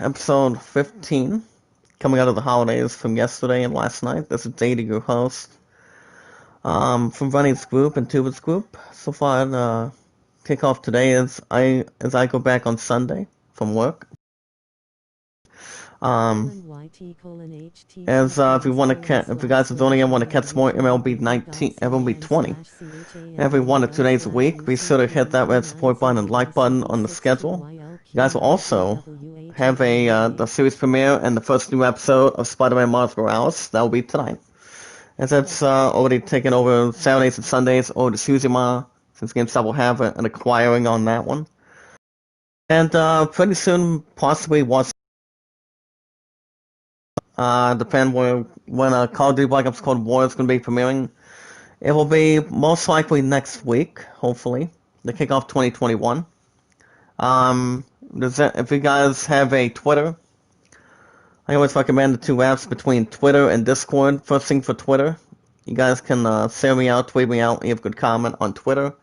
episode 15, coming out of the holidays from yesterday and last night. This is Zadie, your host, from Runny's group and Tuba's group. So far, kickoff today as I go back on Sunday from work. As if you guys are joining in, want to catch more MLB 20 every 1 to 2 days a week, be sure to hit that red support button and like button on the schedule. You guys will also have the series premiere and the first new episode of Spider-Man Miles Morales. That will be tonight, as it's already taken over Saturdays and Sundays over to Suzima, since GameStop will have an acquiring on that one. And pretty soon, possibly depend when Call of Duty Black Ops Cold War is going to be premiering. It will be most likely next week, hopefully, to kick off 2021. If you guys have a Twitter, I always recommend the two apps between Twitter and Discord. First thing for Twitter, you guys can share me out, tweet me out, leave a good comment on Twitter.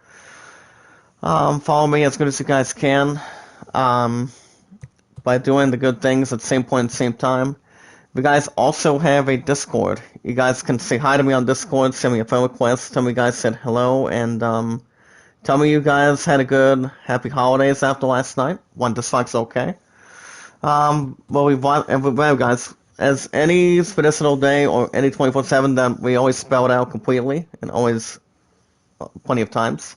Follow me as good as you guys can by doing the good things at the same point at the same time. You guys also have a Discord. You guys can say hi to me on Discord, send me a friend request, tell me you guys said hello, and tell me you guys had a good, happy holidays after last night. One dislike's okay. Guys, as any traditional day or any 24/7, that we always spell it out completely, and always plenty of times.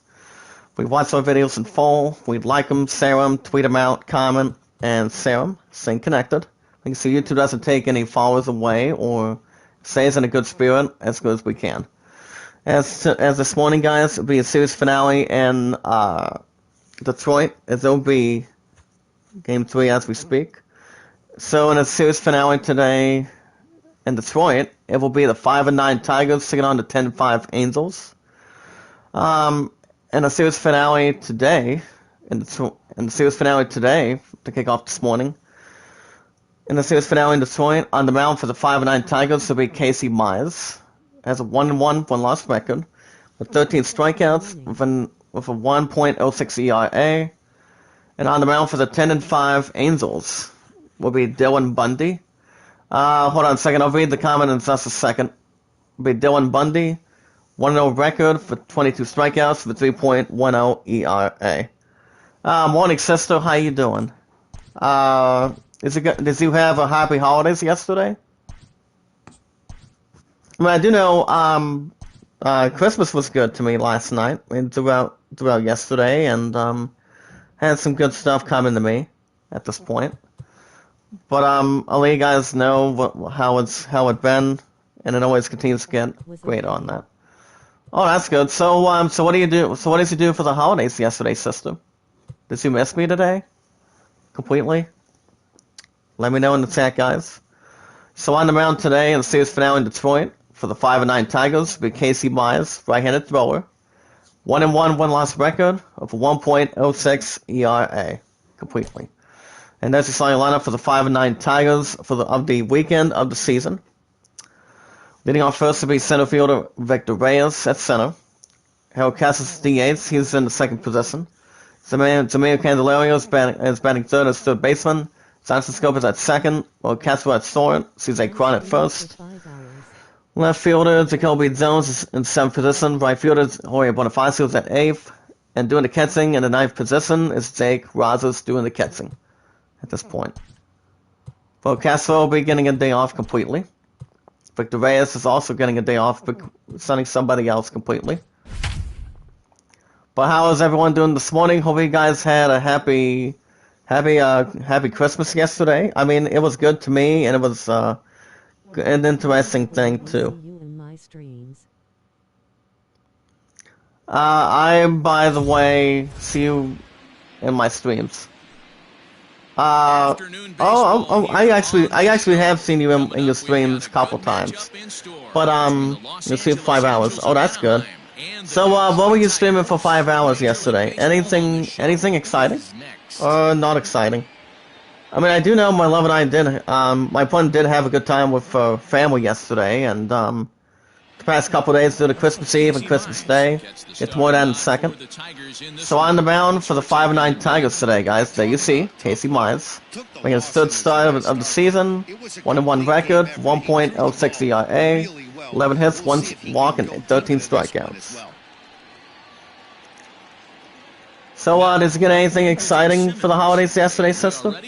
We watch our videos in full, we like them, share them, tweet them out, comment, and share them, staying connected. So YouTube doesn't take any followers away or stays in a good spirit as good as we can. As this morning, guys, it'll be a series finale in Detroit, as it'll be Game 3 as we speak. So in a series finale today in Detroit, it will be the 5-9 Tigers taking on the 10-5 Angels. In a series finale today, to kick off this morning, in the series finale in Detroit, on the mound for the 5-9 Tigers will be Casey Myers. Has a 1-1 one-loss record with 13 strikeouts with a 1.06 ERA. And on the mound for the 10-5 Angels will be Dylan Bundy. Hold on a second, I'll read the comment in just a second. It'll be Dylan Bundy, 1-0 record for 22 strikeouts with 3.10 ERA. Morning, sister, how you doing? Did you have a happy holidays yesterday? I mean, I do know Christmas was good to me last night and throughout yesterday, and had some good stuff coming to me at this point. But I'll let you guys know how it's been, and it always continues to get great on that. Oh, that's good. So what do you do? So what did you do for the holidays yesterday, sister? Did you miss me today? Completely? Let me know in the chat, guys. So on the mound today in the series finale in Detroit for the 5-9 Tigers will be Casey Myers, right-handed thrower. 1-1 one-loss record of a 1.06 ERA completely. And there's the starting lineup for the 5-9 Tigers of the weekend of the season. Leading off first will be center fielder Victor Reyes at center. Harold Casas DH, he's in the second position. Zamir Candelario is batting third as third baseman. Johnson Scope is at second, while Castro at short, CJ Cron at first. Left fielder Jacoby Jones is in seventh position. Right fielder Jorge Bonifacio is at eighth. And doing the catching in the ninth position is Jake Rogers doing the catching at this point. Well, Castro will be getting a day off completely. Victor Reyes is also getting a day off, but sending somebody else completely. But how is everyone doing this morning? Hope you guys had a happy Christmas yesterday. I mean, it was good to me, and it was an interesting thing too. I, by the way, see you in my streams. I actually have seen you in your streams a couple times. But you see 5 hours. Oh, that's good. So what were you streaming for 5 hours yesterday? Anything exciting? Or not exciting? I mean, I do know my love and I did, my opponent did have a good time with family yesterday, and the past couple days due to Christmas Eve and Christmas Day. Get to more that in a second. So on the mound for the 5-9 Tigers today, guys. There you see Casey Mize making his third start of the season. 1-1 record, 1.06 ERA, 11 hits, 1 walk, and 13 strikeouts. So, did you get anything exciting for the holidays yesterday, sister?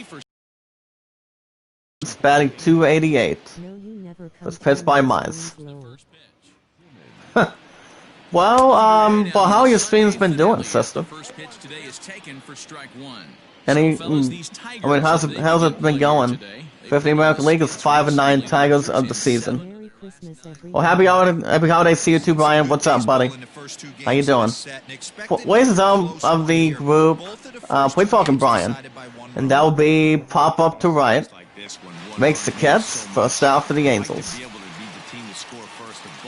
It's batting .288. Was pitched by Mize. Well, but how your stream's been doing, sister? Any, I mean, how's it been going? 50 American League is 5-9 Tigers of the season. Well, happy holidays to you too, Brian. What's up, buddy? How you doing? Ways of the group, please welcome Brian. And that will be pop up to right. Makes the Cats, first out for the Angels.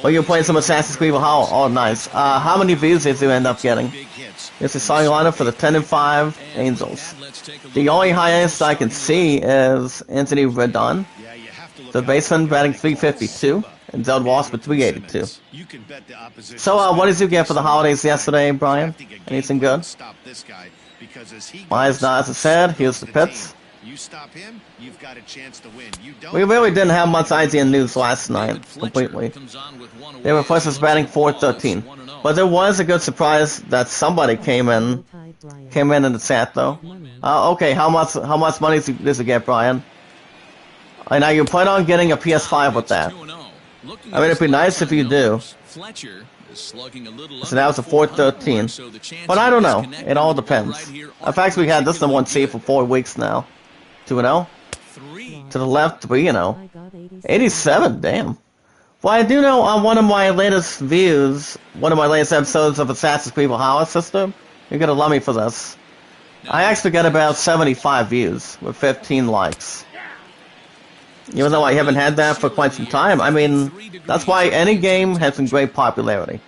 Well, you're playing some Assassin's Creed Valhalla. Oh, nice. How many views did you end up getting? It's a starting lineup for the 10-5 Angels. The only highest I can see is Anthony Rendon, the baseman, batting .352, and Zeld Ross with .382. So, what did you get for the holidays yesterday, Brian? Anything good? Mize nods his head. Here's the pits. We really didn't have much idea news last night, completely. They were first us batting .413. But there was a good surprise that somebody came in the chat, though. Okay, how much money did you get, Brian? And now you plan on getting a PS5 with that. I mean, it'd be nice if you do. So that was a .413. But I don't know. It all depends. In fact, we had this number 1C for 4 weeks now. 2-0. To the left, 3-0. 87, damn. Well, I do know on one of my latest views, one of my latest episodes of Assassin's Creed Valhalla system, you're gonna love me for this. I actually got about 75 views with 15 likes. Even though I haven't had that for quite some time, I mean, that's why any game has some great popularity.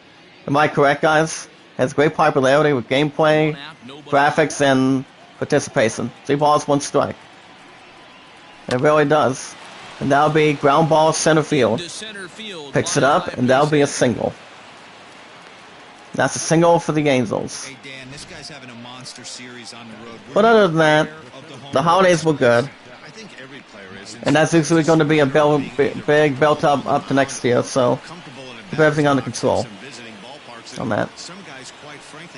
Am I correct, guys? Has great popularity with gameplay, graphics, and participation. 3 balls, 1 strike. It really does. And that'll be ground ball center field. Picks it up, and that'll be a single. That's a single for the Angels. But other than that, the holidays were good. And that's usually going to be a big belt up to next year, so keep everything under control on that.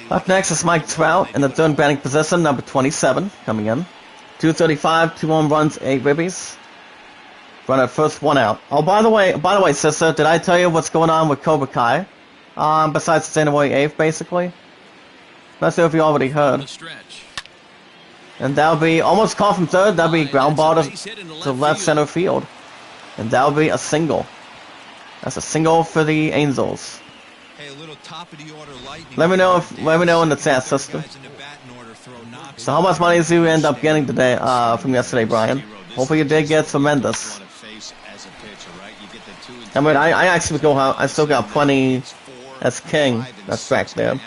Up next is Mike Trout in the third batting position, number 27, coming in. 235, 2 home runs, 8 ribbies. Run at first, 1 out. Oh, by the way, sister, did I tell you what's going on with Cobra Kai? Besides January 8th, basically. Not sure if you already heard. And that'll be almost caught from third. That'll be ground ball to left center field. And that'll be a single. That's a single for the Angels. Let me know in the chat, sister. So how much money did you end up getting today, from yesterday, Brian? Hopefully you did get tremendous. I mean, I still got plenty as king. That's back there.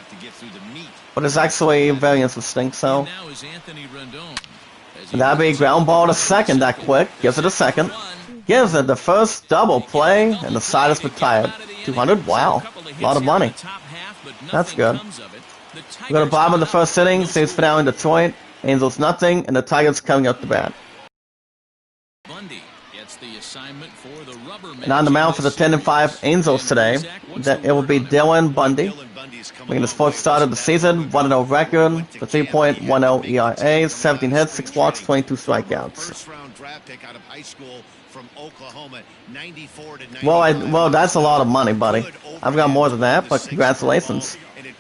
But it's actually very interesting, so. And that'll be ground ball to second that quick. Gives it a second. Gives it the first double play, and the side is retired. 200? Wow. A lot of money. That's good. We go to bottom of the first inning. Saves for now in Detroit. Angels nothing, and the Tigers coming up to bat. And on the mound for the 10-5 Angels today, it will be Dylan Bundy. Making his 4th start of the season, 1-0 record, for 3.10 ERA, 17 hits, 6 walks, 22 strikeouts. Well, that's a lot of money, buddy. I've got more than that, but congratulations.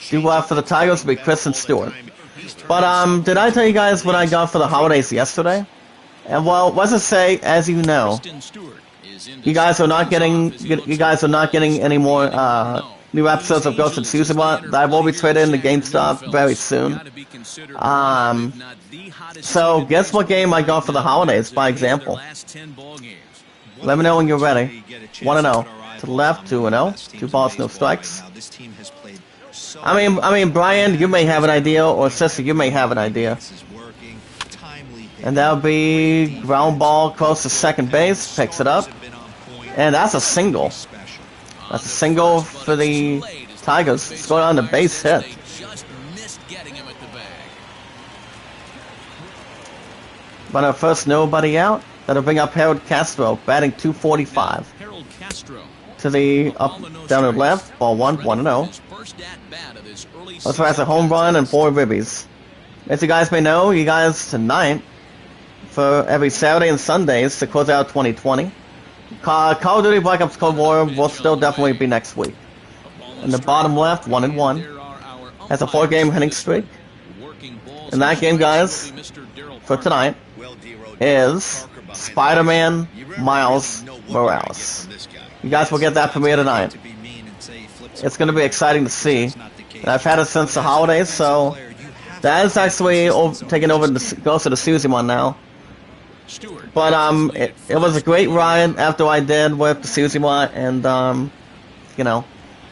Due for the Tigers will be Kristen Stewart. But did I tell you guys what I got for the holidays yesterday? And well, let's just say, as you know, you guys are not getting any more new episodes of Ghost of Tsushima. That will be traded into GameStop very soon. So guess what game I got for the holidays, by example. Let me know when you're ready. 1-0 to the left, 2-0, 2 balls, no strikes. I mean, Brian, you may have an idea, or sister, you may have an idea. And that'll be ground ball close to second base, picks it up, and that's a single. That's a single for the Tigers. It's going on the base hit. But our first nobody out. That'll bring up Harold Castro, batting 245. To the up, down and left, ball 1-0. Also has a home run and 4 ribbies. As you guys may know, you guys tonight, for every Saturday and Sundays to close out 2020, Call of Duty Black Ops Cold War will still definitely be next week. In the bottom left, 1-1. Has a 4-game hitting streak. And that game, guys, for tonight, is Spider-Man Miles Morales. You guys will get that premiere tonight. It's going to be exciting to see. And I've had it since the holidays, so that is actually taking over the Ghost of the Susie one now. But it was a great ride after I did with the Susie one, and you know,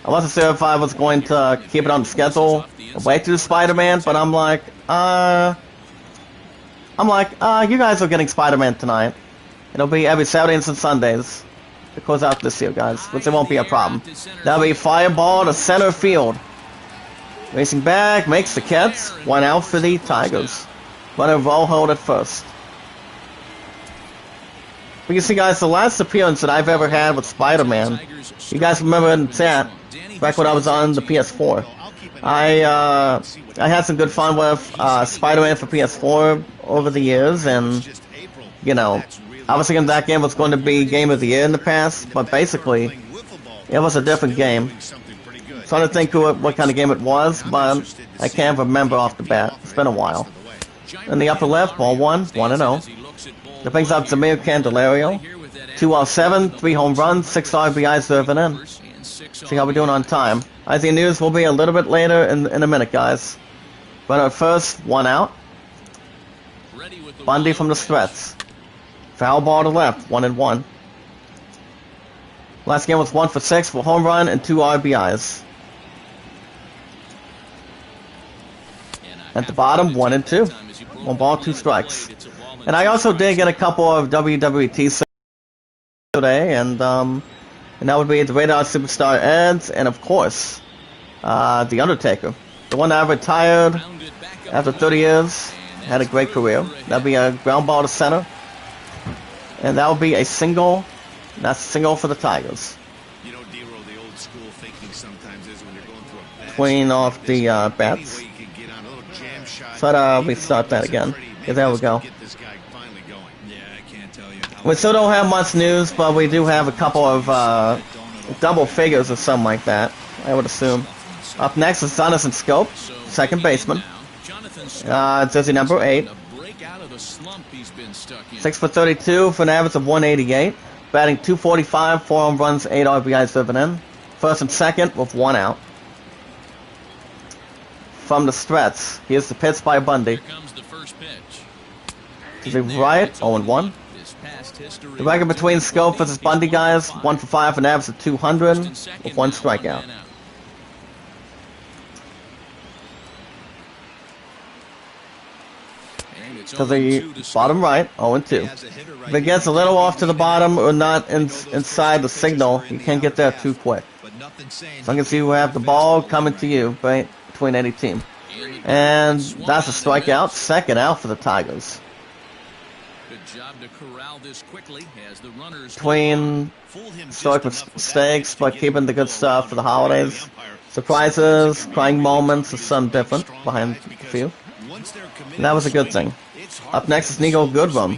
I wasn't sure if I was going to keep it on the schedule, wait to Spider-Man, but I'm like, you guys are getting Spider-Man tonight. It'll be every Saturdays and Sundays to close out this year, guys, which it won't be a problem. That'll be Fireball to center field. Racing back, makes the catch. 1 out for the Tigers. Runner roll hold at first. But you see, guys, the last appearance that I've ever had with Spider-Man, you guys remember in the chat, back when I was on the PS4. I had some good fun with Spider-Man for PS4 over the years, and, you know, I was thinking that game was going to be Game of the Year in the past, but basically, it was a different game. Trying to think what kind of game it was, but I can't remember off the bat. It's been a while. In the upper left, ball 1-0. That brings up Zamir Candelario. 207, 3 home runs, 6 RBIs serving in. See how we're doing on time. I think news will be a little bit later in a minute, guys. But at first, 1 out. Bundy from the stretch. Foul ball to left, 1-1. Last game was 1 for 6 for home run and 2 RBIs. At the bottom, 1-2. 1 ball, 2 strikes. And I also did get a couple of WWT today, and that would be the Radar Superstar Eds, and of course, The Undertaker. The one that retired after 30 years, had a great career. That'd be a ground ball to center. And that would be a single. That's a single for the Tigers. You know, D-Roll, the old school thinking sometimes is when you're going through a bad Clean off the bats. So we start that again. Yeah, there we go. We still don't have much news, but we do have a couple of double figures or something like that, I would assume. Up next is Jonathan Scope, second baseman. Jersey number 8. 6 for 32 for an average of 188. Batting 245, 4 home runs, 8 RBIs serving in. First and second with 1 out. From the stretch, here's the pitch by Bundy. To the right, 0-1. The record between Scope versus Bundy, guys, 1 for 5 for an average of 200 with 1 strikeout. To the bottom right, 0-2. If it gets a little off to the bottom or not inside the signal, you can't get there too quick. As long as you have the ball coming to you, right, between any team. And that's a strikeout, second out for the Tigers. Between stoic mistakes, but keeping the good stuff for the holidays. Surprises, crying moments, or something different behind the field. And that was a good thing. Up next is Nico Goodrum.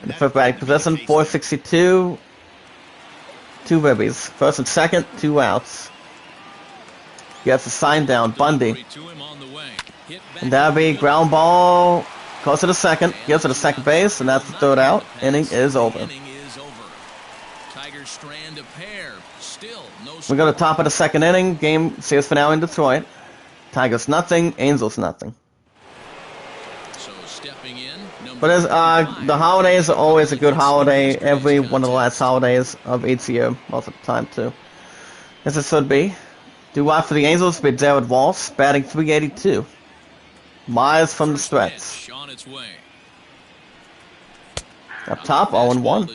In the fifth batting position, 462. 2 ribbies. First and second, 2 outs. Gets a sign down, Bundy. And that'll be ground ball close to the second. Gets to the second base, and that's the third out. Inning is over. We go to the top of the second inning. Game series finale in Detroit. Tigers nothing, Angels nothing. But as the holidays are always a good holiday. Every one of the last holidays of each year, most of the time too. As it should be. Do watch for the Angels with Jared Walsh, batting 382. Miles from the stretch. Up top, 0-1.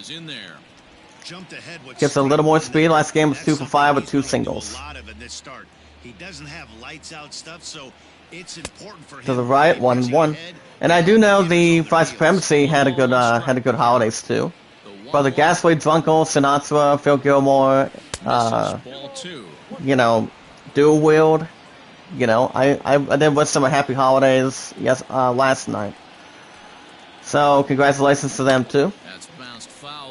jumped ahead. What Gets a little more speed. Last game was 2 for 5 with 2 singles. A lot of in this start. He doesn't have lights out stuff, so it's important for him To the right, 1-1. And I do know the Vice Supremacy had a good holidays too. Brother Gasway, Drunkel, Sinatra, Phil Gilmore, you know, Dual Wield. You know, I did wish them a happy holidays last night. So congratulations to them too.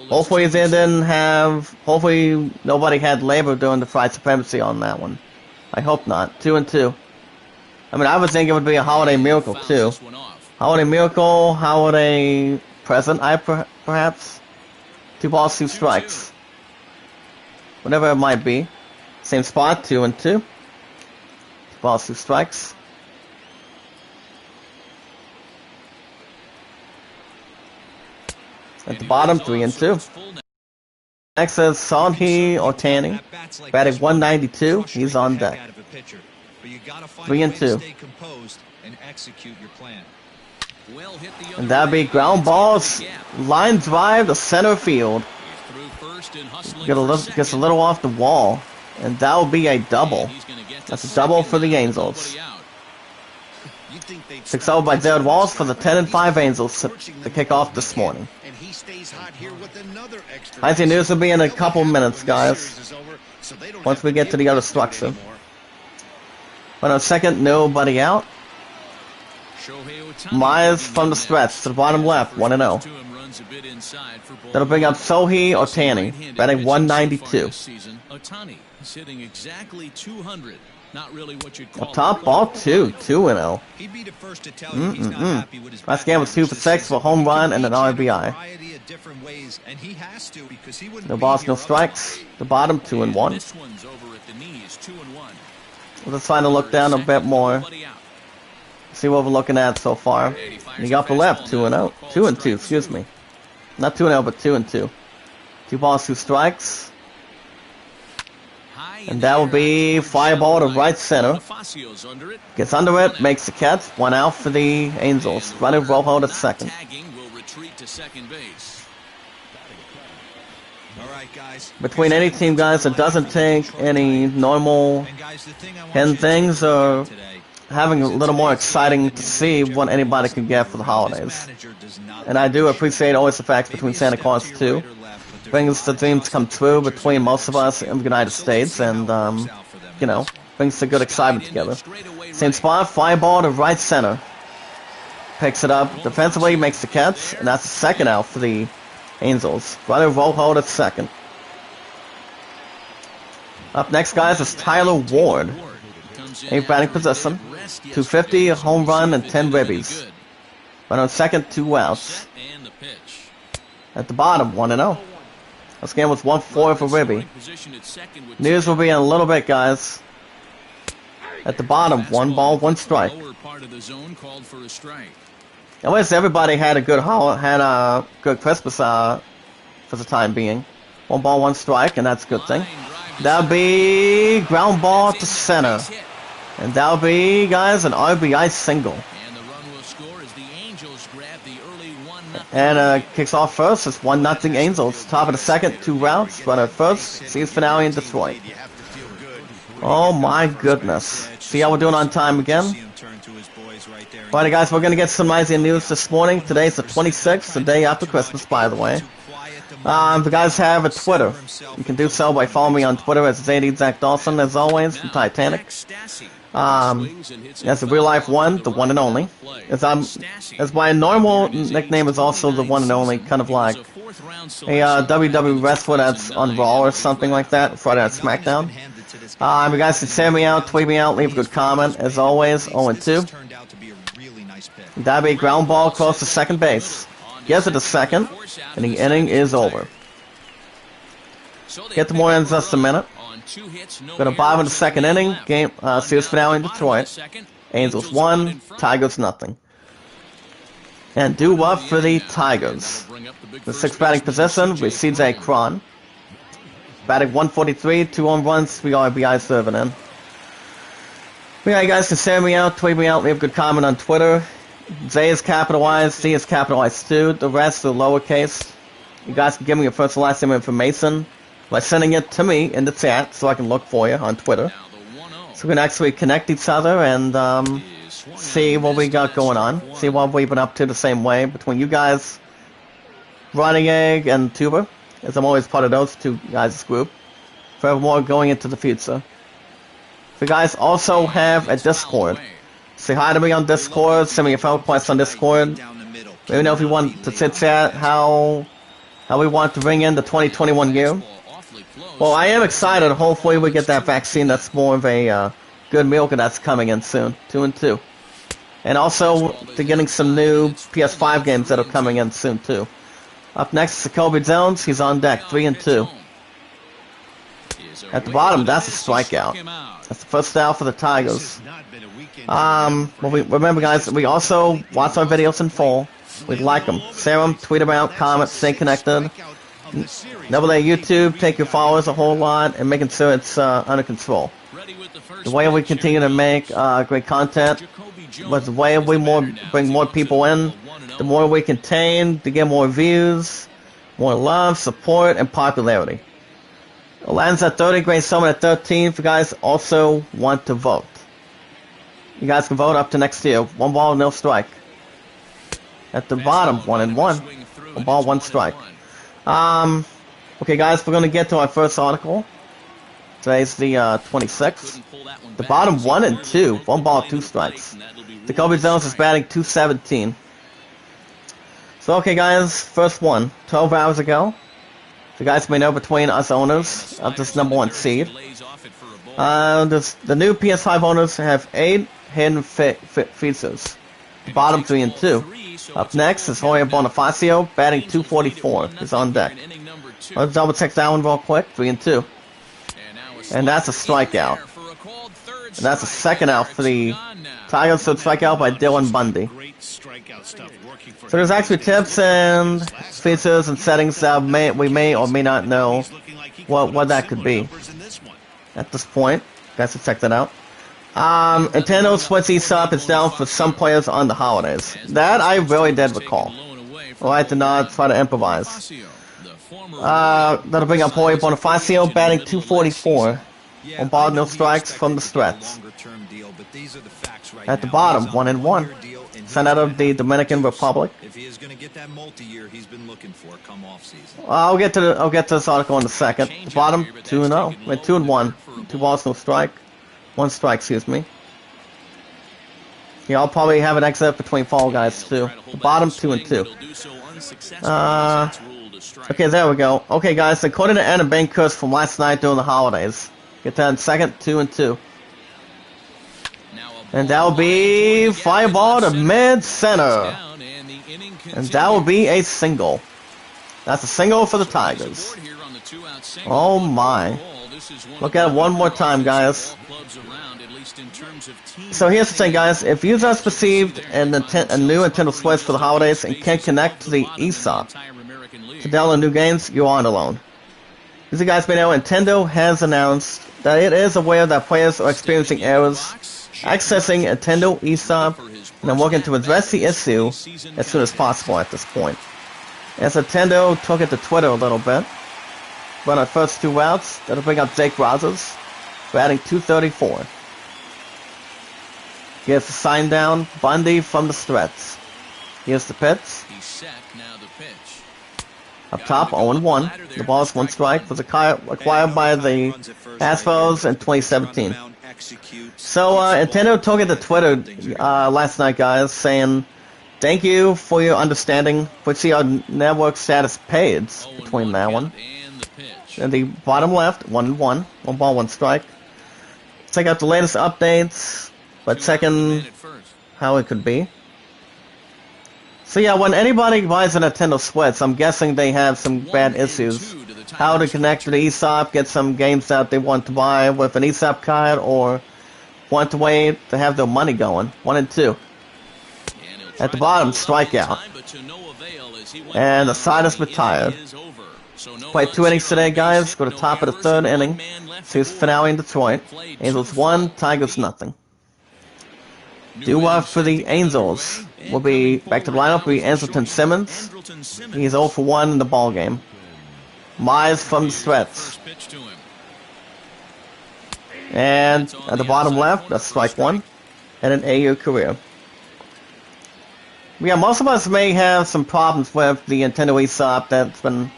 Hopefully they didn't have. Hopefully nobody had labor during the Vice Supremacy on that one. I hope not. 2-2. I mean, I would think it would be a holiday miracle too. Holiday miracle, holiday present, perhaps. 2 balls, 2 strikes. Whatever it might be. Same spot, 2-2. 2 balls, 2 strikes. At the bottom, 3-2. Next is Sonhee Otani, batting 192. He's on deck. 3-2. And that'd be ground balls, line drive to center field. Gets a little off the wall, and that will be a double. That's a double for the Angels. 6-0 by Jared Walsh for the 10-5 Angels to kick off this morning. High news will be in a couple minutes, guys. Once we get to the other structure. But on second, nobody out. Myers from the stretch to the bottom left, 1-0. That'll bring up Shohei Ohtani, batting 192. Up top, ball 2-0. Last game was 2 for 6 for a home run and an RBI. No balls, no strikes. The bottom, 2-1. Let's try to look down a bit more. See what we're looking at so far. The upper left, 2-0. 2-2, excuse me. Not 2-0, but 2-2. 2 balls, 2 strikes. And that will be fly ball to right center. Gets under it, makes the catch. 1 out for the Angels. Running Rojo to second. Between any team, guys, that doesn't take any normal hen things or having a little more exciting to see what anybody can get for the holidays. And I do appreciate always the facts between Santa Claus too. Brings the dreams come true between most of us in the United States, and you know, brings the good excitement together. Same spot, fly ball to right center. Picks it up defensively, makes the catch, and that's the second out for the Angels. Runner Rojo to second. Up next, guys, is Tyler Ward. 8th batting position. 250, a home run, and 10 ribbies. Runner on second, 2 outs. At the bottom, 1-0. This game was 1-4 for Ribby. News will be in a little bit, guys. At the bottom, 1 ball, 1 strike. I wish everybody had a good Christmas for the time being. 1 ball, 1 strike, and that's a good thing. That'll be ground ball to center. And that'll be, guys, an RBI single. And kicks off first. It's 1-0 Angels. Top of the second, 2 rounds. Runner first. Series finale in Detroit. Oh my goodness. See how we're doing on time again? Alrighty, guys, we're going to get some nice news this morning. Today's the 26th, the day after Christmas, by the way. If you guys have a Twitter, you can do so by following me on Twitter as ZD Zach Dawson, as always, from Titanic. As the real life one, the one and only. As my normal nickname is also the one and only, kind of like a WWE wrestler that's on Raw or something like that, Friday Night SmackDown. You guys can send me out, tweet me out, leave a good comment, as always, 0-2. That'd be a ground ball close to second base. Gets it to second, and the inning is over. Get to more in just a minute. Got a bottom of the second inning. Game series finale in Detroit. Angels 1, Tigers nothing. And due up for the Tigers. The 6th batting position with CJ Cron. Batting 143, 2 home runs, 3 RBI serving in. Yeah, you guys can send me out, tweet me out, leave a good comment on Twitter. J is capitalized, C is capitalized too. The rest are lowercase. You guys can give me your first and last name information by sending it to me in the chat so I can look for you on Twitter. So we can actually connect each other and see what we got going on. See what we've been up to the same way between you guys, Running Egg, and Tuber, as I'm always part of those two guys' group. Furthermore, going into the future. If you guys also have a Discord, say hi to me on Discord, send me your friend requests on Discord. Let me know if you want to chit chat how we want to bring in the 2021 year. Well, I am excited. Hopefully we get that vaccine that's more of a good milk that's coming in soon. 2 and 2. And also, they're getting some new PS5 games that are coming in soon too. Up next is Jacoby Jones. He's on deck. 3 and 2. At the bottom, that's a strikeout. That's the first out for the Tigers. Well, remember guys, we also watch our videos in full. We like them. Share them, tweet about, comment, stay connected. Double A YouTube, take your followers a whole lot, and making sure it's under control. The way we continue to make great content, but the way we bring more people in, the more we contain to get more views, more love, support, and popularity. Aladdin's at 30, Great Summon at 13. If you guys also want to vote, you guys can vote up to next year. 1 ball, no strike. At the bottom, 1 and 1. 1 ball, 1 strike. Okay, guys, we're gonna get to our first article. Today's the 26th. The bottom, 1 and 2. 1 ball, 2 strikes. Jacoby Jones is batting .217. So, okay, guys, first one. 12 hours ago. You guys may know between us owners of this #1 seed. The new PS5 owners have 8 hidden features. The bottom 3 and 2. Up next is Jorge Bonifacio, batting .244. He's on deck. Let's double check that one real quick. 3 and 2. And that's a strikeout. And that's a second out for the Tigers, so strikeout by Dylan Bundy. So there's actually tips and features and settings that we may or may not know what that could be. At this point, guys should check that out. Nintendo Switch eShop is down for some players on the holidays. That I really did recall. Well, I did not try to improvise. That'll bring up Jorge Bonifacio, batting .244. 1 ball, no strikes from the stretch. At the bottom, 1 and 1. Sent out of the Dominican Republic. If he is going to get that multi-year he's been looking for come off season. I'll get to this article in a second. The bottom, 2 and 0. Wait, 2 and 1. 2 balls, no strike. 1 strike, excuse me. Yeah, I'll probably have an exit between Fall Guys too. The bottom, 2 and 2. Okay, there we go. Okay, guys, according to Anna Bankhurst from last night during the holidays. Get that in second, 2 and 2. And that will be fly ball to mid-center. And that will be a single. That's a single for the Tigers. Oh my. Look at it one more time, guys. So here's the thing, guys. If you just received a new Nintendo Switch for the holidays and can't connect to the eShop to download new games, you aren't alone. As you guys may know, Nintendo has announced that it is aware that players are experiencing errors accessing Nintendo eShop, and I'm working to address the issue as soon as possible at this point. As Nintendo took it to Twitter a little bit, run our first 2 routes, that'll bring up Jake Rogers, batting .234. Here's the sign down, Bundy from the stretch. Here's the pitch. Up top, 0-1. The ball's 1 strike, was acquired by the Astros in 2017. So, Nintendo took it to Twitter last night, guys, saying, "Thank you for your understanding. We see our network status page between that one." And the bottom left, 1-1. 1 ball, 1 strike. Check out the latest updates, but checking how it could be. So yeah, when anybody buys a Nintendo Switch, I'm guessing they have some bad issues. How to connect to the eShop, get some games that they want to buy with an eShop card, or want to wait to have their money going. 1 and 2. At the bottom, strikeout. And the side is retired. Played 2 innings today, guys. Go to top of the 3rd inning. Series finale in Detroit. Angels 1, Tigers nothing. Due for the Angels. will be back to the lineup. Will be Andrelton Simmons. He's 0 for 1 in the ball game. Mize from the stretch. And at the bottom left, that's strike 1. And an AU career. Yeah, most of us may have some problems with the Nintendo eShop that's been...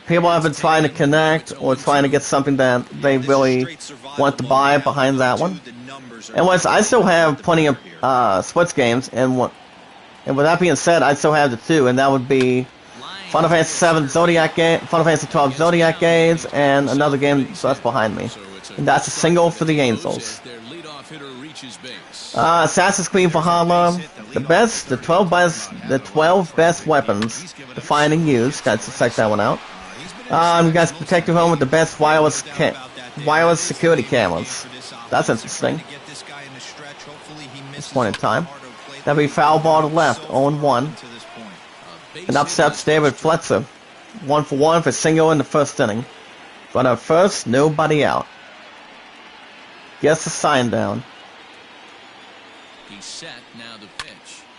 People have been trying to connect or trying to get something that they really want to buy behind that one. And I still have plenty of Switch games, and with that being said, I still have the 2, and that would be Final Fantasy VII Zodiac game, Final Fantasy 12 Zodiac games, and another game that's behind me. And that's a single for the Angels. Assassin's Creed Valhalla, the 12 best weapons to find and use. Guys, let's check that one out. You guys protect your home with the best wireless security cameras. That's interesting. This point in time. That'll be foul ball to left, 0-1. And up steps David Fletcher. 1 for 1 for single in the first inning. But at first, nobody out. Gets the sign down.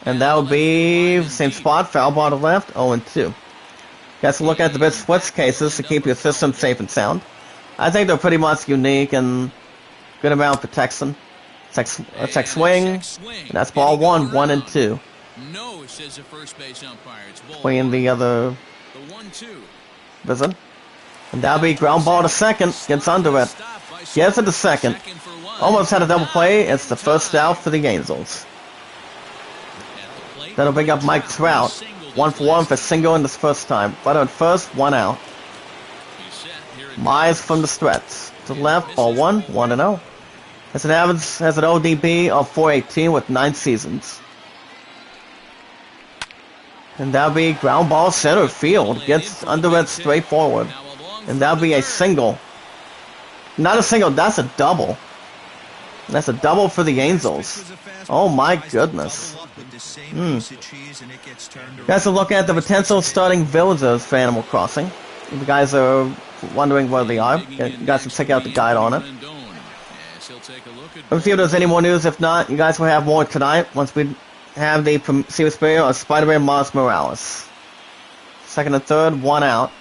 And that would be same spot, foul ball to left, 0-2. Guys, look at the best switch cases to keep your system safe and sound. I think they're pretty much unique and good amount of protection. Check swing, and that's ball 1, 1 and 2. No, says the first base umpire. It's ball Swinging the other the 1-2. visit. And that'll be ground ball to second, gets under it. Gets it to second. Almost had a double play, it's the first out for the Angels. That'll bring up Mike Trout. 1 for 1 for single in this first time. But at first, 1 out. Mize from the stretch. To the left, ball 1, 1-0. Has an ODB of 418 with 9 seasons. And that'll be ground ball center field. Gets under it straight forward. And that'll be a single. Not a single, that's a double. That's a double for the Angels. Oh my goodness. Guys, a look at the potential starting villagers for Animal Crossing. If you guys are wondering where they are, you guys can check out the guide on it. Let's see if there's any more news. If not, you guys will have more tonight once we have the series premiere of Spider-Man Miles Morales. Second and third, 1 out.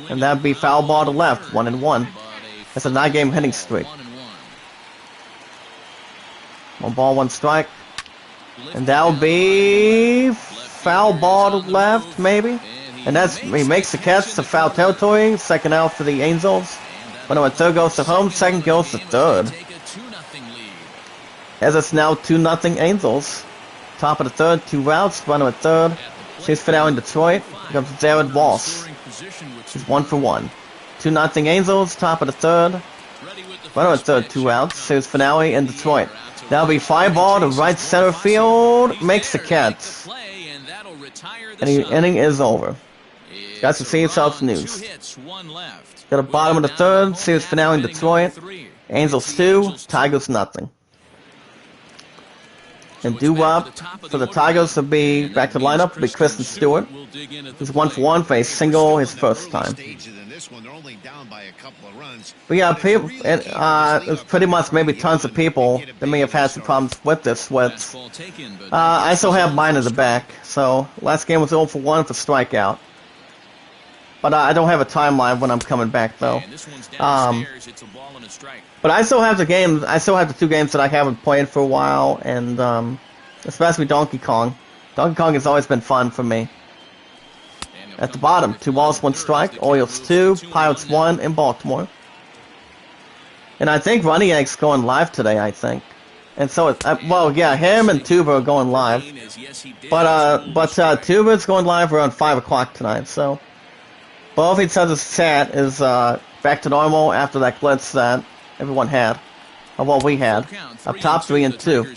And that'd be foul ball to left, 1-1. That's a 9-game hitting streak. 1 ball, 1 strike. And that'll be foul ball to left, maybe. And he makes the catch to foul territory. Second out for the Angels. Runner at third goes to home. Second goes to third. As it's now 2-0 Angels. Top of the third, 2 outs. Runner at third. Chase Fidel in Detroit. Here comes Jared Walsh. He's 1 for 1. 2-0 Angels. Top of the third. Runner at third, 2 outs. Here's Finale in Detroit. That'll be fly ball to right center field. Makes the catch. And the inning is over. Guys can see yourselves news. Got the bottom of the third. Series finale in Detroit. Angels 2, Tigers nothing. And due-up for the Tigers to be back to the lineup will be Kristen Stewart. He's 1 for 1 for a single his first time. But yeah, people, there's pretty much maybe tons of people that may have had some problems with this switch. I still have mine in the back. So last game was 0 for 1 for strikeout. But I don't have a timeline when I'm coming back though. But I still have the games. I still have the 2 games that I haven't played for a while, and especially Donkey Kong. Donkey Kong has always been fun for me. At the bottom, 2 balls, 1 strike. Orioles 2, Pirates 1 in Baltimore. And I think Running Egg's going live today. I think, and so well, yeah, him and Tuba are going live. But Tuba's going live around 5 o'clock tonight. So both each other's chat is back to normal after that glitch that everyone had. Or what we had. Up top, 3 and 2.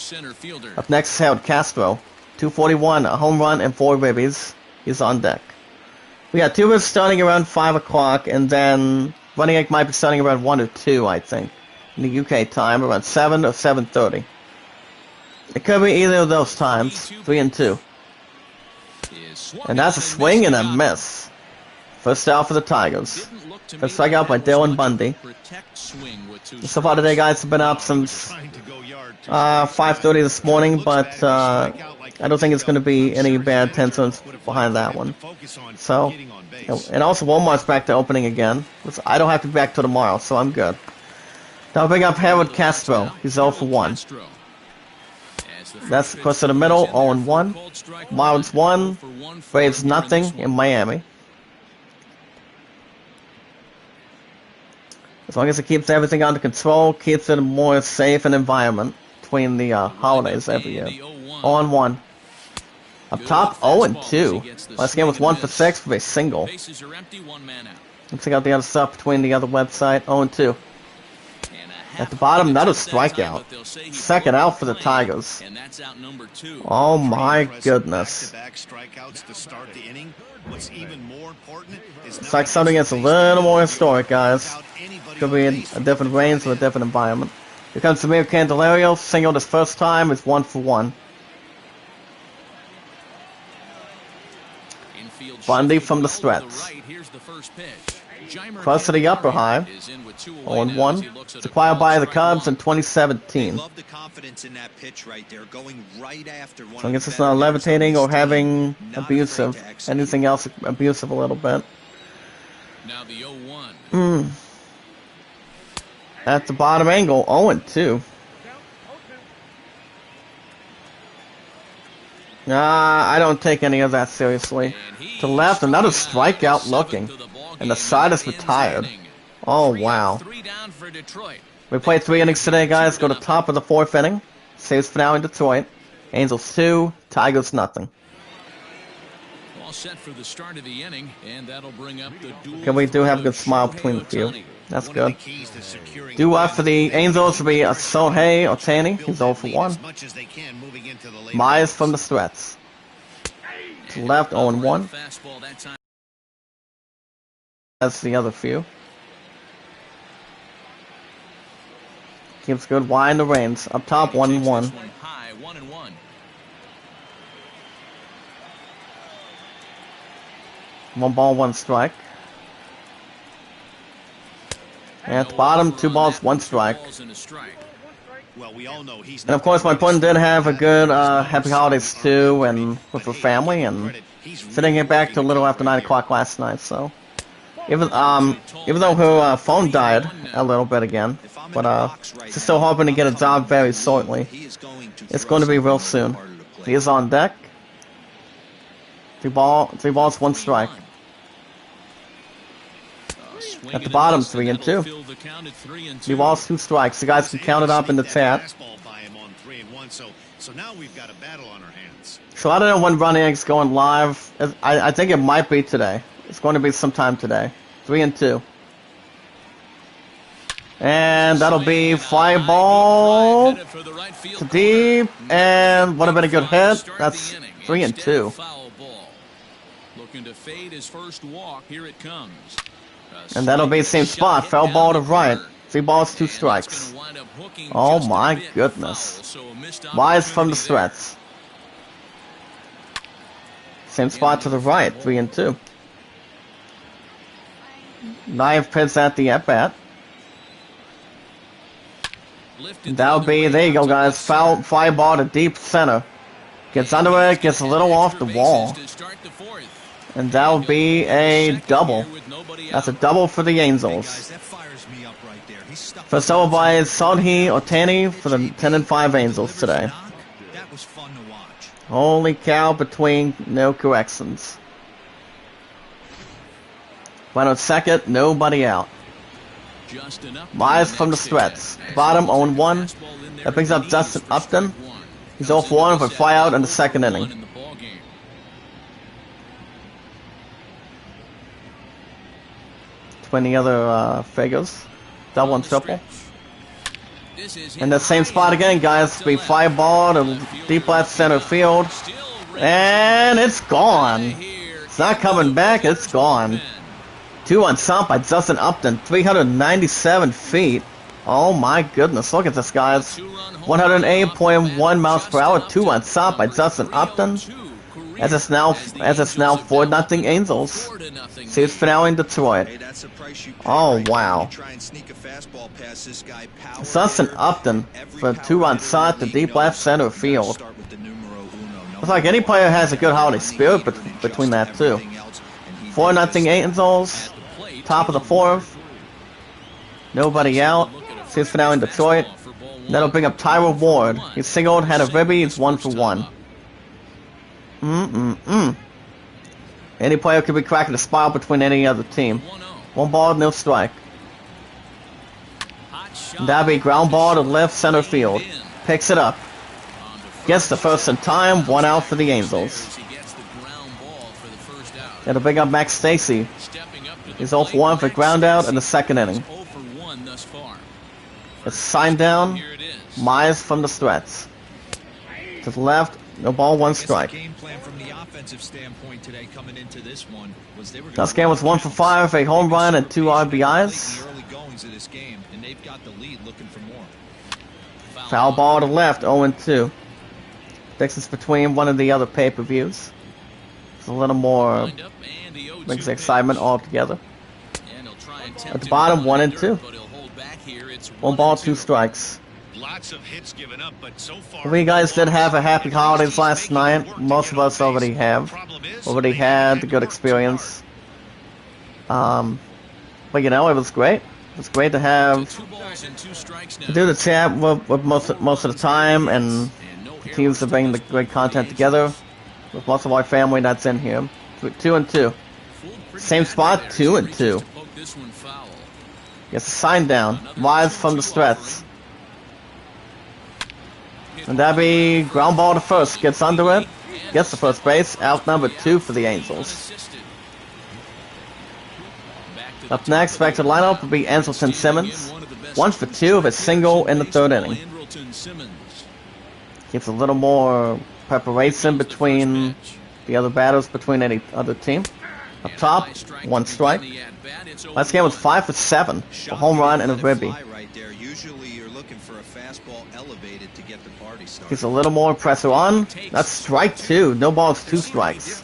Up next is Harold Castro. 241, a home run and 4 ribbies. He's on deck. We got Tuba's starting around 5 o'clock, and then Running Egg might be starting around 1 or 2, I think. In the UK time, around 7 or 7:30. It could be either of those times. 3 and 2. And that's a swing and a miss. First out for the Tigers. First strikeout by Dylan Bundy. So far today, guys, have been up since 5:30 this morning, but I don't think it's going to be any bad tensions behind that one. So, and also Walmart's back to opening again. I don't have to be back till tomorrow, so I'm good. Now bring up Harold Castro. He's 0 for 1. That's close to the middle, 0-1. Marlins 1, Braves nothing in Miami. As long as it keeps everything under control, keeps it a more safe an environment between the holidays every year. 0-1. Up top, 0-2. Last game was 1 for 6 with a single. Let's check out the other stuff between the other website. 0-2. At the bottom, another strikeout. Second out for the Tigers. Oh my goodness. It's like something that's a little more historic, guys. Could be in a different range with a different environment. Here comes Samir Candelario. Singled his first time. It's 1 for 1. Bundy from the stretch. Close to the upper high. 0-1. It's acquired by the Cubs in 2017. So I guess it's not levitating or having abusive. Anything else abusive a little bit. At the bottom angle, 0-2. Nah, I don't take any of that seriously. To the left, another strikeout looking. And the side is retired. Oh, wow. We played 3 innings today, guys. Go to top of the 4th inning. Saves for now in Detroit. Angels 2, Tigers nothing. All set for the start of the inning, and that'll bring up the duel. Okay, we do have a good smile between the few. That's good. Due up for the Angels will be Sohei Ohtani. He's 0 for 1. Myers from the stretch. To the left, 0-1. That's the other few. Keeps good wide in the reins. Up top, 1-1. 1 ball, 1 strike. And at the bottom, 2 balls, 1 strike. And of course, my opponent did have a good happy holidays too, and with her family, and sitting it back to a little after 9 o'clock last night. So, even though her phone died a little bit again, but she's still hoping to get a job very shortly. It's going to be real soon. He is on deck. 3 balls, 1 strike. At the bottom, 3-2. 3 balls, 2 strikes. You guys can count it up in the chat. So I don't know when Running Eggs going live. I think it might be today. It's going to be sometime today. 3-2. And that'll be fly ball to deep. And would have been a good hit. That's 3-2. Looking to fade his first walk. Here it comes. And that'll be the same spot. Foul ball to right. 3 balls, 2 strikes. Oh my goodness. Wise from the stretch. Same spot to the right. 3-2. Knife pitch at the at-bat. That'll be, there you go guys. Foul fly ball to deep center. Gets under it, gets a little off the wall. And that'll be a double. That's a double for the Angels. First over by Sohei Ohtani for the 10-5 Angels today. Holy cow, between no corrections. Final second, nobody out. Myers from the stretch. Bottom 0-1. That brings up Justin Upton. He's 0 for 1 with a fly out in the second inning. 20 other figures. Double and triple. In the same spot again, guys. We fly ball to deep left center field. And it's gone. It's not coming back, it's gone. 2 on top by Justin Upton. 397 feet. Oh my goodness, look at this, guys. 108.1 miles per hour. 2 on top by Justin Upton. As it's now 4-0 Angels. Series finale in Detroit. Oh wow. Sustin Upton for a 2-run shot to deep left center field. Looks like any player has a good holiday spirit between that too. 4-0 Angels. Top of the fourth. Nobody out. Series finale in Detroit. That'll bring up Tyler Ward. He singled, had a ribby, he's 1 for 1. Any player could be cracking a smile between any other team. 1 ball, no strike. That'll be ground ball to left center field. Picks it up. Gets the first in time, 1 out for the Angels. It'll bring up Max Stacy. He's 0 for 1 for ground out in the second inning. It's signed down. Myers from the stretch. To the left, no ball, 1 strike. Last game was 1 for 5, a home run and 2 RBIs. Foul ball to left, 0-2. Dixon's between one of the other pay-per-views. It's a little more brings excitement all together. At the bottom, 1-2. 1 ball, 2 strikes. Lots of hits given up, but so far We guys did have a happy holidays last night. Most of us already have. Already had a good experience. But you know, it was great. It was great to have to do the chat with most of the time and continues to bring the great content together with most of our family that's in here. 2-2. Same spot, 2-2. Gets a sign down. Live from the stretch. And that'll be ground ball to first. Gets under it. Gets to first base. Out number 2 for the Angels. Up next, back to the lineup will be Anselton Simmons. 1 for 2 of a single in the third inning. Gives a little more preparation between the other batters, between any other team. Up top, 1 strike. Last game was 5 for 7. A home run and a ribby. Gives a little more pressure on. That's strike 2. No balls, 2 strikes.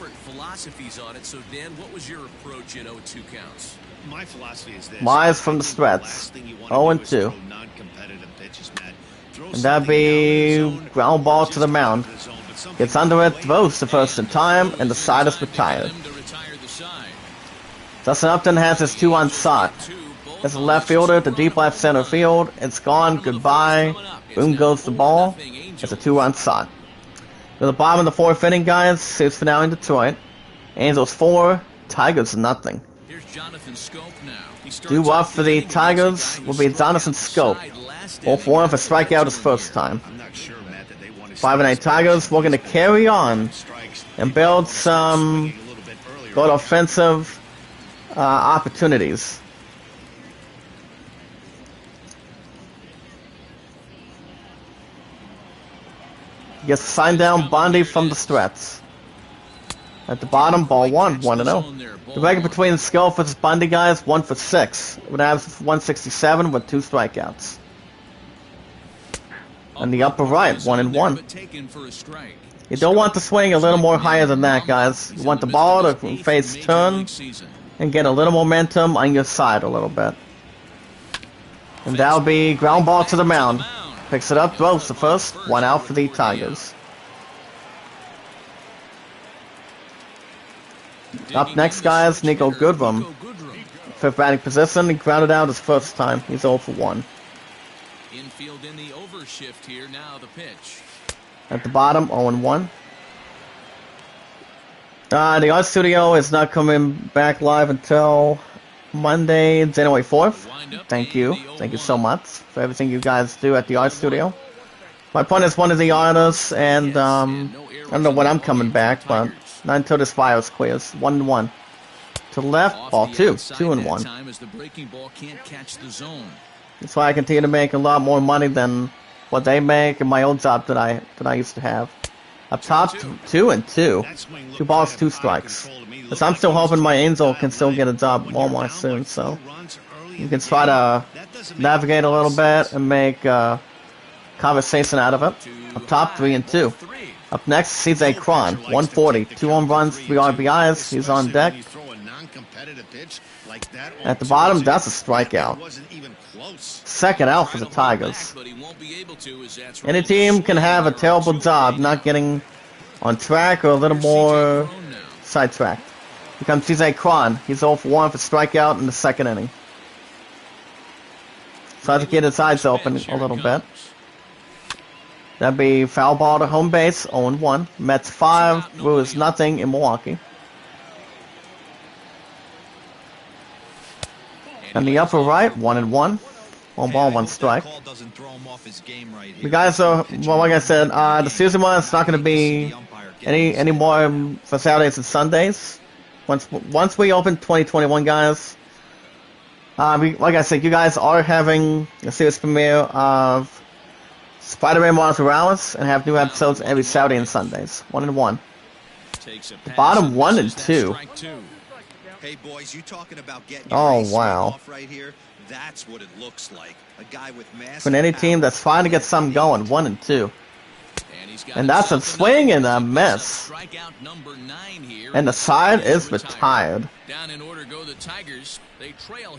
my philosophy is this. Myers from the stretch. 0-2. And that'd be ground ball to the mound. Gets under it, throws the first in time, and the side is retired. Dustin Upton has his 2-on shot. As a left fielder to deep left center field. It's gone. Goodbye. Boom goes the ball. It's a 2-run shot. To the bottom of the 4th inning, guys. Series finale in Detroit. Angels 4, Tigers nothing. Due up for the Tigers will be Jonathan Scope. 0 for 1 for strikeout his first time. 5-8 Tigers looking to carry on and build some good offensive opportunities. Gets signed down Bondi from the stretch. At the bottom, ball 1, 1-0. The record between Scope versus Bundy, guys, 1 for 6. It would have 167 with 2 strikeouts. And the upper right, 1-1. You don't want to swing a little more higher than that, guys. You want the ball to face turn and get a little momentum on your side a little bit. And that'll be ground ball to the mound. Picks it up, throws the first, 1 out for the Tigers. Up next, guys, Nico Goodrum. 5th batting position, he grounded out his first time. He's 0 for 1. Infield in the overshift here. Now the pitch. At the bottom, 0-1. The art studio is not coming back live until Monday, January 4th. Thank you. Thank you so much for everything you guys do at the art studio. My point is one of the artists, and I don't know when I'm coming back, but not until this virus clears. 1-1. To the left, ball 2. 2-1. That's why I continue to make a lot more money than what they make in my old job that I used to have. Up top, 2-2. 2 balls, 2 strikes. Because I'm still hoping my Angel can still get a job at Walmart soon, so you can try to navigate a little bit and make conversation out of it. Up top, 3-2. Up next, CJ Cron, 140, 2 home runs, 3 RBIs. He's on deck. At the bottom, that's a strikeout. Second out for the Tigers. Any team can have a terrible job not getting on track or a little more sidetracked. Here comes CJ Cron. He's 0 for 1 for strikeout in the second inning. Tries to get his eyes open a little bit. That'd be foul ball to home base, 0-1. Mets 5, Brewers nothing in Milwaukee. On the upper right, 1-1. 1 ball, 1 strike. The guys are, well, like I said, the season is not going to be any more for Saturdays and Sundays. Once we open 2021, guys, like I said, you guys are having a series premiere of Spider-Man Miles Morales and have new episodes every Saturday and Sundays. 1-1. The bottom 1 and 2. Hey boys, you talking about getting oh wow! off right here? That's what it looks like. A guy with massive for any team that's trying to get something going, 1 and 2. And that's a swing and a miss. And the side is retired.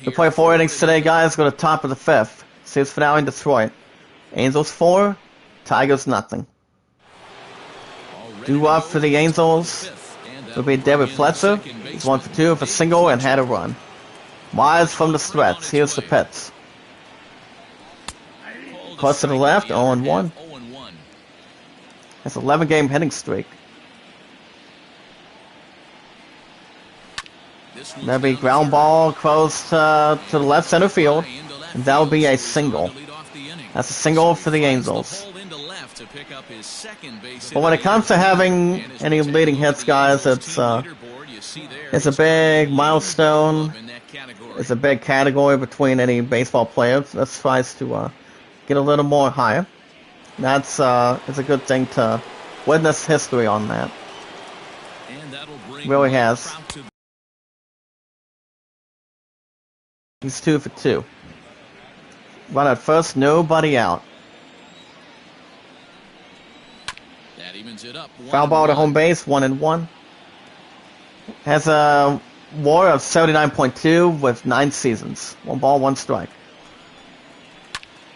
We play 4 innings today, guys. Go to top of the 5th. Series finale in Detroit. Angels 4, Tigers nothing. Due up for the Angels will be David Fletcher. He's 1 for 2 with a single and had a run. Myers from the stretch. Here's the pitch. Close to the left, 0-1. That's an 11-game hitting streak. That'll be ground ball close to the left center field. And that'll be a single. That's a single for the Angels. But when it comes to having any leading hits, guys, it's a big milestone. It's a big category between any baseball players that tries to get a little more higher. That's it's a good thing to witness history on that. Really has. He's 2 for 2. Run at first, nobody out. Foul ball to home base, 1-1. Has a WAR of 79.2 with 9 seasons. 1 ball, 1 strike.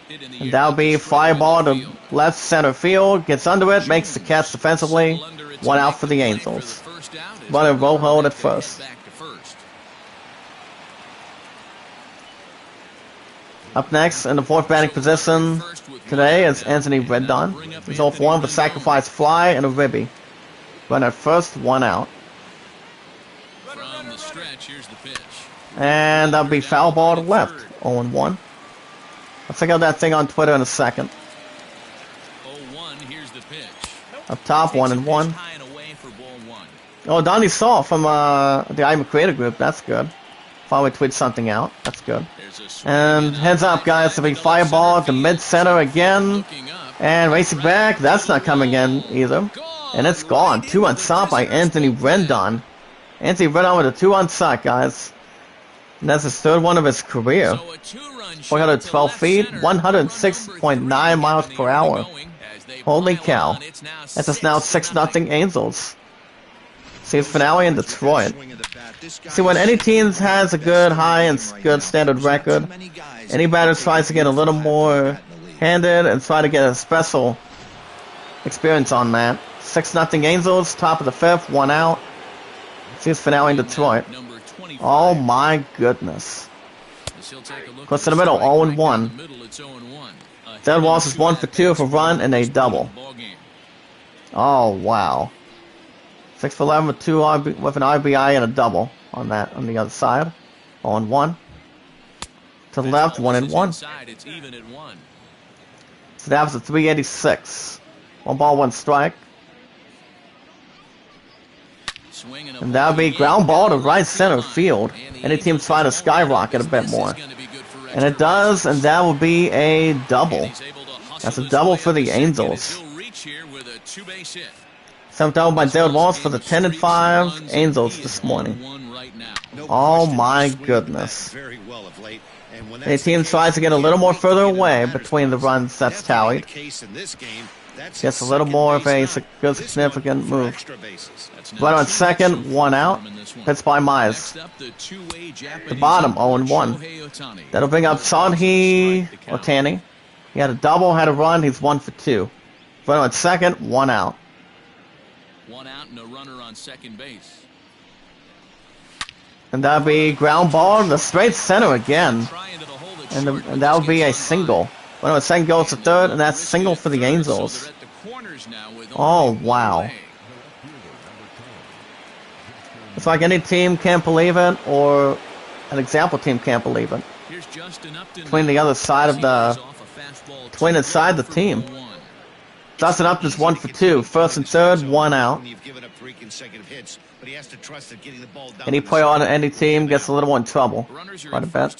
And that'll be fly ball to left center field. Gets under it, makes the catch defensively. 1 out for the Angels. Runner roll hold at first. Up next, in the 4th batting position today is Anthony Rendon. He's 0 for 1 for sacrifice fly and a ribby. Run at first, 1 out. And that'll be foul ball to left, 0-1. I'll check out that thing on Twitter in a second. Up top, 1-1. Oh, Donnie Saw from the I'm a Creator group. That's good. Finally tweet something out. That's good. And heads up, guys. There'll be fire ball at the mid-center again. And racing back. That's not coming in either. And it's gone. 2-run stop by Anthony Rendon. Anthony Rendon with a 2-run stop, guys. And that's his 3rd one of his career. 412 feet, 106.9 miles per hour. Holy cow. That's just now 6-0 Angels. Series finale in Detroit. See, when any team has a good high and good standard record, any batter tries to get a little more handed and try to get a special experience on that. 6-0 Angels, top of the 5th, 1 out. Series finale in Detroit. Oh my goodness. Close to the middle, 0-1. Dead Walsh is 1 for 2 for run and a double. Oh wow. 6 for 11 with 2 with an RBI and a double on that on the other side. 0-1. To the left, 1-1. So that was a 386. 1 ball, 1 strike. And that'll be ground ball to right center field. Any team trying to skyrocket a bit more. And it does, and that will be a double. That's a double for the Angels. 7th double by David Walsh for the 10-5 Angels this morning. Oh my goodness. Any team tries to get a little more further away between the runs that's tallied. Gets a little more of a good significant move. Right on second, one out. Hits by Mize. The bottom, 0-1. That'll bring up Sonhi Otani. He had a double, had a run. He's 1 for 2. Right on second, one out. One out and a runner on second base. And that'll be ground ball to the straight center again. And that'll be a single. Right on second goes to third, and that's single for the Angels. Oh, wow. It's like any team can't believe it, or an example team can't believe it. Between the other side of between inside the team. Dustin Upton's 1 for 2. First and third, one out. Any player on any team gets a little more in trouble. Quite a bit.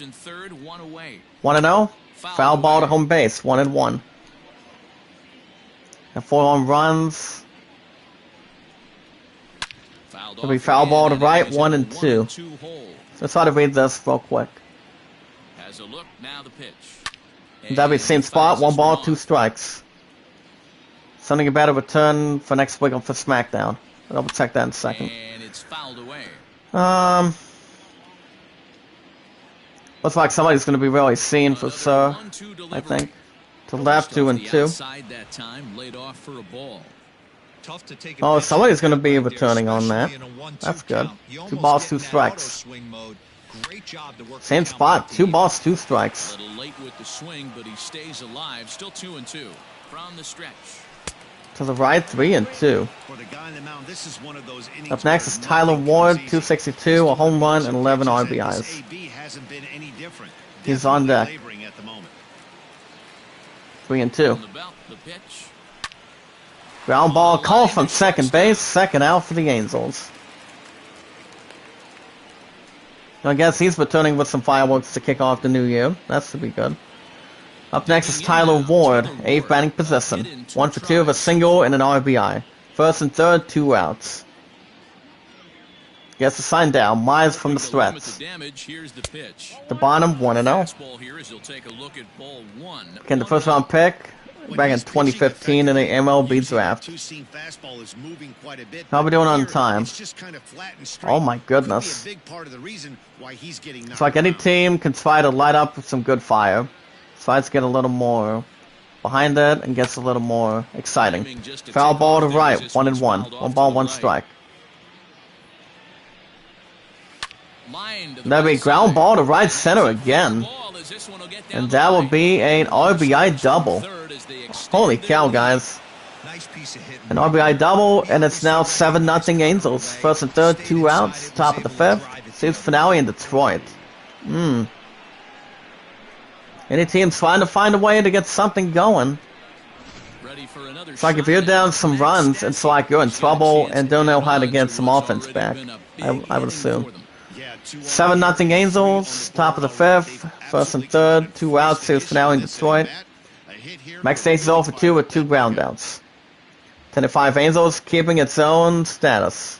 1-0. Foul ball to home base. 1-1. And 4 home runs. It'll be foul ball to right. 1-2. So let's try to read this real quick. That'll be the same spot. 1 ball, 2 strikes. Something about a return for next week for SmackDown. I'll double check that in a second. Looks like somebody's going to be really seen for sure, I think. To left, 2-2. Oh, somebody's going to be returning on that. That's good. 2 balls, 2 strikes. Same spot, 2 balls, 2 strikes. To the right, 3-2. Up next is Tyler Ward, 262, a home run, and 11 RBIs. He's on deck. 3-2. Ground ball call from second base, second out for the Angels. I guess he's returning with some fireworks to kick off the new year. That should be good. Up next is Tyler Ward, 8th batting position. 1 for 2 of a single and an RBI. First and third, 2 outs. Gets the sign down. Mize from the stretch. The bottom, 1-0. Again, the first round pick back in 2015 in the MLB draft. How are we doing on time? Oh my goodness. It's like any team can try to light up with some good fire. Tries to get a little more behind it and gets a little more exciting. Foul ball to right, 1-1. 1 ball, 1 strike. That'll be ground ball to right center again. And that will be an RBI double. Holy cow, guys. An RBI double, and it's now 7-0 Angels. First and third, 2 outs, top of the 5th. Series finale in Detroit. Any team's trying to find a way to get something going. It's like if you're down some runs, it's like you're in trouble and don't know how to get some offense back. I would assume. 7-0 Angels, top of the 5th. First and third, 2 outs, series finale in Detroit. Max State is 0 for 2 with 2 groundouts. 10-5 Angels keeping its own status.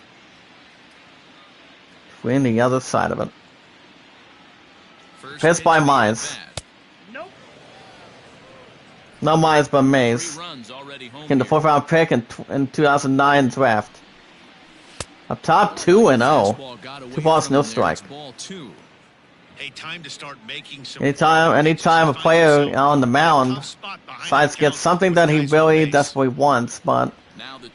We're in the other side of it. Pitched by Mize. Not Mize, but Mays. In the 4th round pick in 2009 draft. Up top, 2-0. 2 balls, no strike. Anytime a player on the mound decides to get something that he really desperately wants, but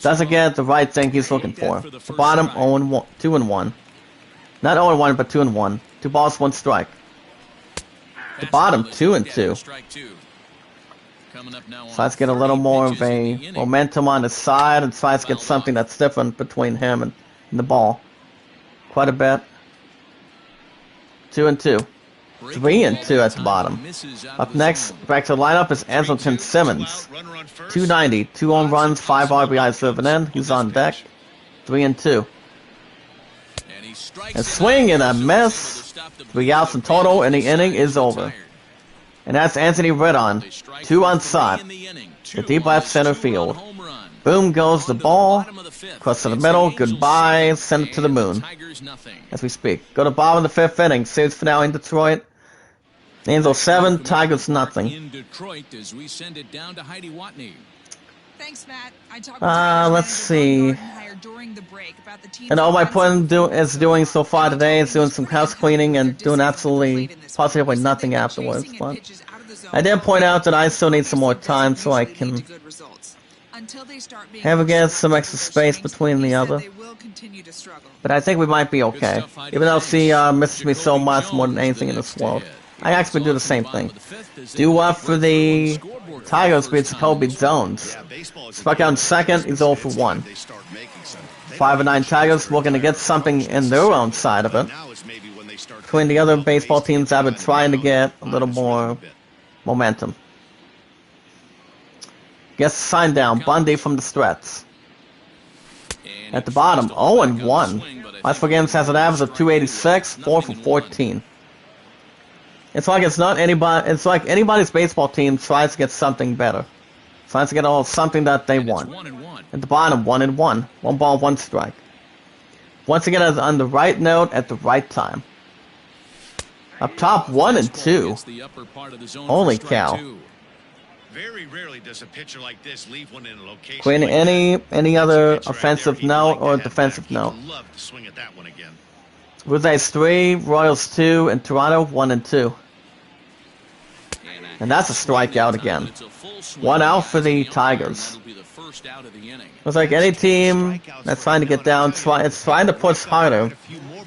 doesn't get the right thing he's looking for. The bottom, 2-1. Not 0-1, but 2-1. 2 balls, 1 strike. The bottom, 2-2. Tries to get a little more of a momentum on his side and tries to get something that's different between him and the ball. Quite a bit. 2-2. 3-2 at the bottom. Up next, back to the lineup is Anselton Simmons. 290, 2 home runs, 5 RBIs driven in. He's on deck. 3-2. A swing and a miss. 3 outs in total, and the inning is over. And that's Anthony Redon, 2 on shot, the deep left center field. Boom goes the ball, across to the middle, goodbye, send it to the moon, as we speak. Go to bottom of the 5th inning, series finale in Detroit. Angels 7, Tigers nothing. Thanks, Matt. I talked Let's see. And all my point is doing so far today is doing some house cleaning and doing absolutely positively nothing afterwards. But I did point out that I still need some more time so I can get some extra space between the other. But I think we might be okay. Even though she misses me so much more than anything in this world. I actually do the same thing. Do up for the Tigers beats Kobe Jones. Struck out in second, he's 0 for 1. 5-9 Tigers looking to get something in their own side of it. Between the other baseball teams, I've been trying to get a little more momentum. Gets the sign down, Bundy from the Strats. At the bottom, 0-1. Last 4 games has an average of 286, 4 for 14. It's like anybody's baseball team tries to get something better. Tries to get something that they want. At the bottom, 1-1. 1 ball, 1 strike. Once again, on the right note at the right time. Up top, 1-2. Holy cow. Very rarely does a pitcher like this leave one in a location. Quinn, any other offensive note or defensive note? Love to swing at that one again. Blue Jays 3, Royals 2, and Toronto 1-2. And that's a strikeout again. 1 out for the Tigers. Looks like any team that's trying to get down, it's trying to push harder.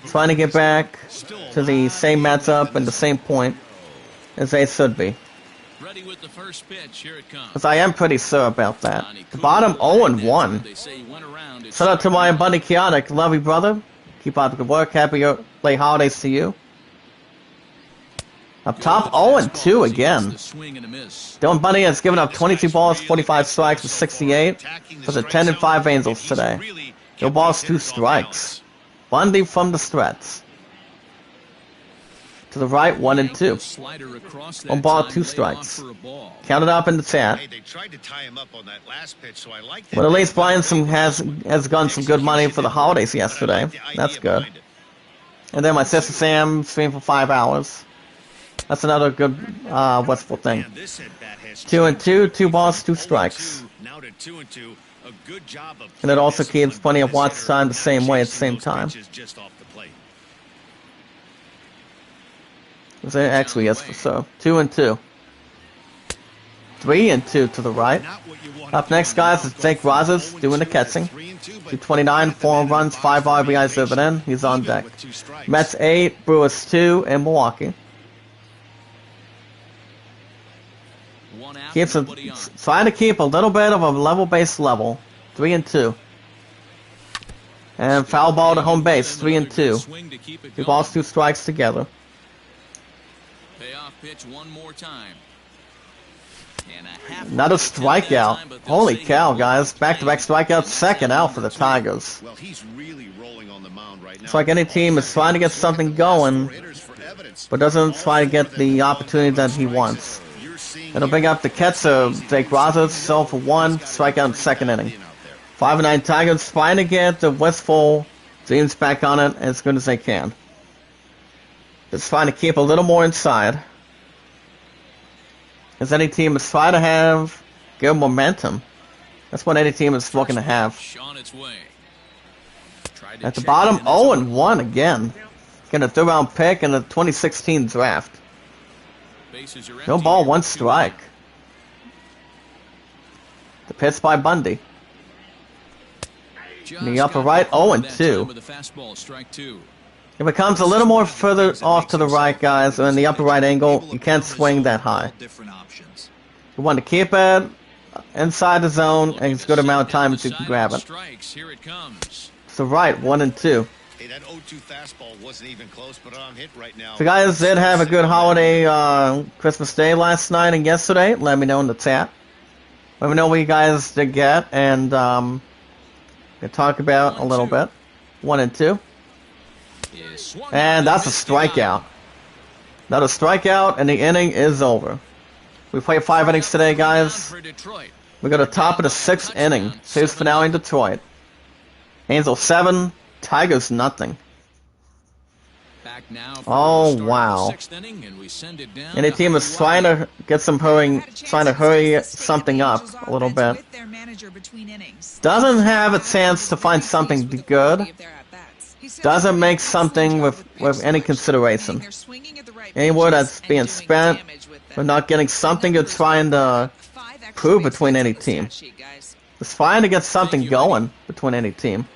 Trying to get back to the same matchup and the same point as they should be. Because I am pretty sure about that. The bottom 0-1. Shout out to my buddy Chaotic. Love you, brother. Keep up the good work. Happy late holidays to you. Up top, 0-2 again. Dylan Bundy has given up 22 balls, 45 strikes, with 68 for the 10-5 Angels today. No balls, 2 strikes. Bundy from the Strats. To the right, 1-2. 1 ball, 2 strikes. Counted up in the chat. But at least Brian has gotten some good money for the holidays yesterday. That's good. And then my sister Sam streamed for 5 hours. That's another good wonderful thing. 2-2, 2 balls, 2 strikes. And it also keeps plenty of watch time the same way at the same time. Actually, yes, for so. 2-2. 3-2 to the right. Up next, guys, is Jake Rogers doing the catching. 229, 4 runs, 5 RBIs over in. He's on deck. Mets 8, Brewers 2, and Milwaukee. Trying to keep a little bit of a level base level. 3-2. And foul ball to home base. 3-2. 2 balls, 2 strikes together. Payoff pitch one more time. Another strikeout. Holy cow, guys. Back-to-back strikeouts. Second out for the Tigers. It's like any team is trying to get something going, but doesn't try to get the opportunity that he wants. It'll bring up the catcher, Jake Rogers, 0 for 1, strikeout in the second inning. 5-9 Tigers trying to get the wistful dreams back on it as good as they can. Just trying to keep a little more inside. As any team is trying to have good momentum. That's what any team is looking to have. At the bottom, 0-1 again. Getting a 3rd round pick in the 2016 draft. No ball, 1 strike. The pitch by Bundy. In the upper right, 0-2. If it comes a little more further off to the right, guys, or in the upper right angle, you can't swing that high. You want to keep it inside the zone, and it's a good amount of time that you can grab it. So right, 1-2. Hey, that 0-2 fastball wasn't even close, but on hit right now. So guys did have a good holiday Christmas Day last night and yesterday. Let me know in the chat. Let me know what you guys did get, and we'll talk about a little bit. 1-2. And that's a strikeout. Another strikeout, and the inning is over. We played 5 innings today, guys. We got the top of the 6th inning. Series finale in Detroit. Angels 7, Tigers nothing. back now for Oh, the start wow. of the 6th inning, and we send it down Any to team is trying to get some trying to hurry something up a little bit. Doesn't have a chance to find something good. Doesn't make something with any consideration. Any word that's being spent, we're not getting something you're trying to prove between any team. It's trying to get something going between any team.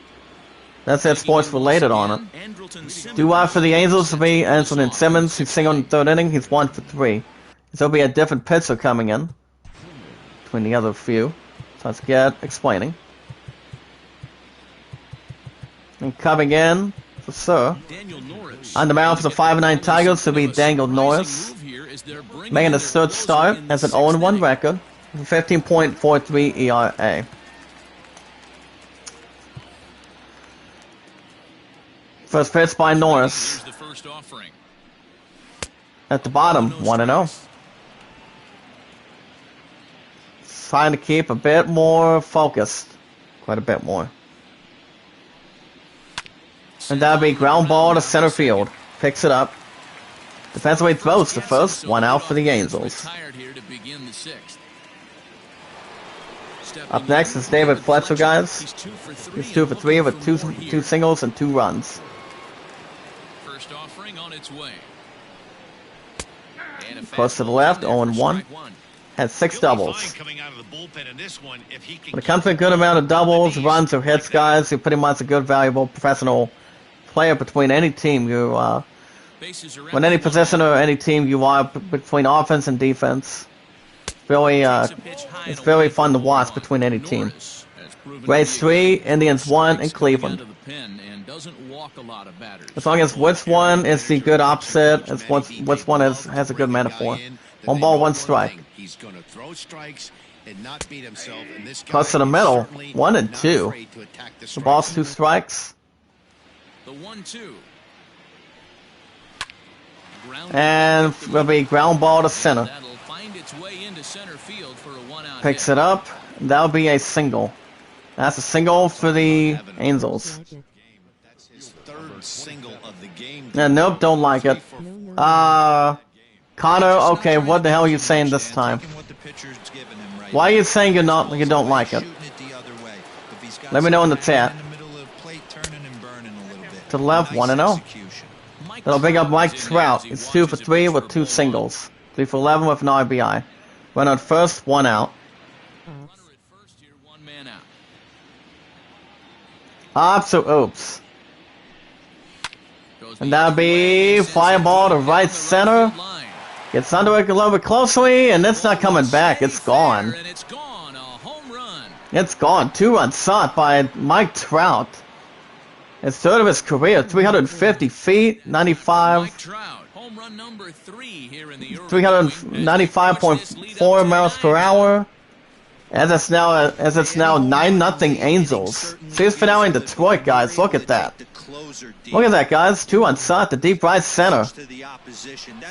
That's that sports related on it. Do for the Angels to be Anthony Simmons. He's singled in the 3rd inning. He's 1 for 3. There'll be a different pitcher coming in between the other few. So let's get explaining. And coming in for Sir. On the mound for the 5-9 Tigers to be Daniel Norris. Making his 3rd start as an 0-1 record. 15.43 ERA. First pitch by Norris. At the bottom, 1-0. Trying to keep a bit more focused. Quite a bit more. And that'll be ground ball to center field. Picks it up. Defensively throws the first, 1 out for the Angels. Up next is David Fletcher, guys. He's 2 for 3 with two singles and 2 runs. First offering on its way. Close to the left, 0-1. Has 6 doubles. When it comes to a good amount of doubles, runs, or hits, guys, you're pretty much a good, valuable, professional player between any team you when any position or any team you are between offense and defense. It's very fun to watch between any team. Rays 3, Indians 1 in Cleveland. As long as which one is the good opposite, as which one has a good metaphor. 1 ball, 1 strike. Close to the middle, 1 and 2. The ball's 2 strikes. The 1-2. And will be ground ball to center. Picks it up. That'll be a single. That's a single for the Angels. Nope, don't like it. Connor, okay, what the hell are you saying this time? Why are you saying you don't like it? Let me know in the chat. To the left, 1-0. That'll bring up Mike Trout. He's 2 for 3 with 2 singles. 3 for 11 with an RBI. Run on first, 1 out. Oops. And that'll be fly ball to right center. Gets under it a little bit closely, and it's not coming back. It's gone. It's gone. 2-run shot by Mike Trout. It's 3rd of his career. 350 feet, 395.4 miles per hour. As it's now 9-0 Angels. Series finale in Detroit, guys. Look at that. Look at that, guys. 2-run shot to deep right center.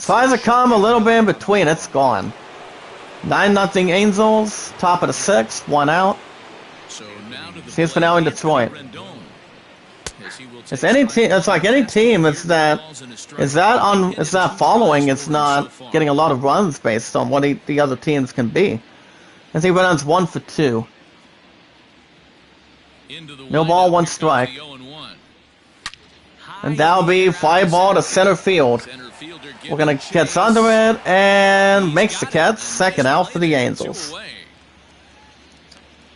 Tries to come a little bit in between. It's gone. 9-0 Angels. Top of the 6th. 1 out. Series finale in Detroit. It's any team. It's like any team. It's not following. It's not getting a lot of runs based on what the other teams can be. As he runs 1 for 2. No ball, 1 strike. And that'll be fly ball to center field. We're gonna catch under it and makes the catch. 2nd out for the Angels.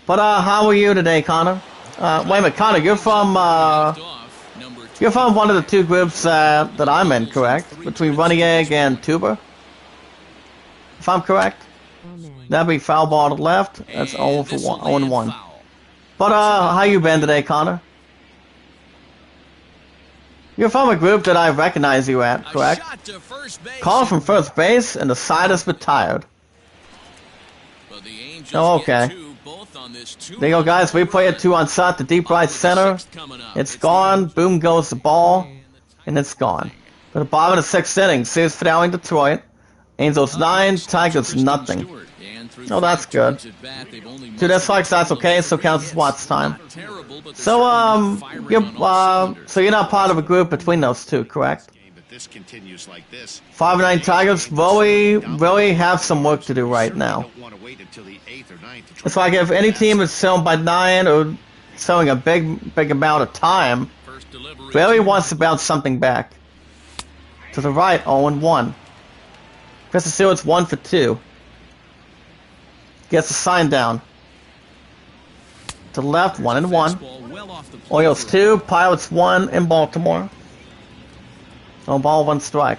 But how are you today, Connor? Wait a minute, Connor. You're from one of the 2 groups that I'm in, correct? Between Running Egg and Tuber, if I'm correct. That'd be foul ball to left. That's 0 for 1. But how you been today, Connor? You're from a group that I recognize you at, correct? Call from first base, and the side is retired. Oh, okay. There you go, guys. We play a 2-on shot to deep right center. It's gone. Boom goes the ball, and it's gone. At the bottom of the 6th inning, series finale in Detroit. Angels 9, Tigers nothing. Oh, that's good. 2 dislikes, that's okay. So counts as watch time. So you're not part of a group between those 2, correct? if this continues like this. 5-9 Tigers really have some work to do right now. Don't want to wait until the 8th or 9th to try It's like if any team is selling by 9 or selling a big amount of time, First delivery. Bailey wants to bounce something back. To the right, 0-1. Chris Stewart's 1 for 2. Gets the sign down. To the left, 1-1. Fastball well off the plate. Orioles 2, Pirates 1 in Baltimore. No ball, 1 strike.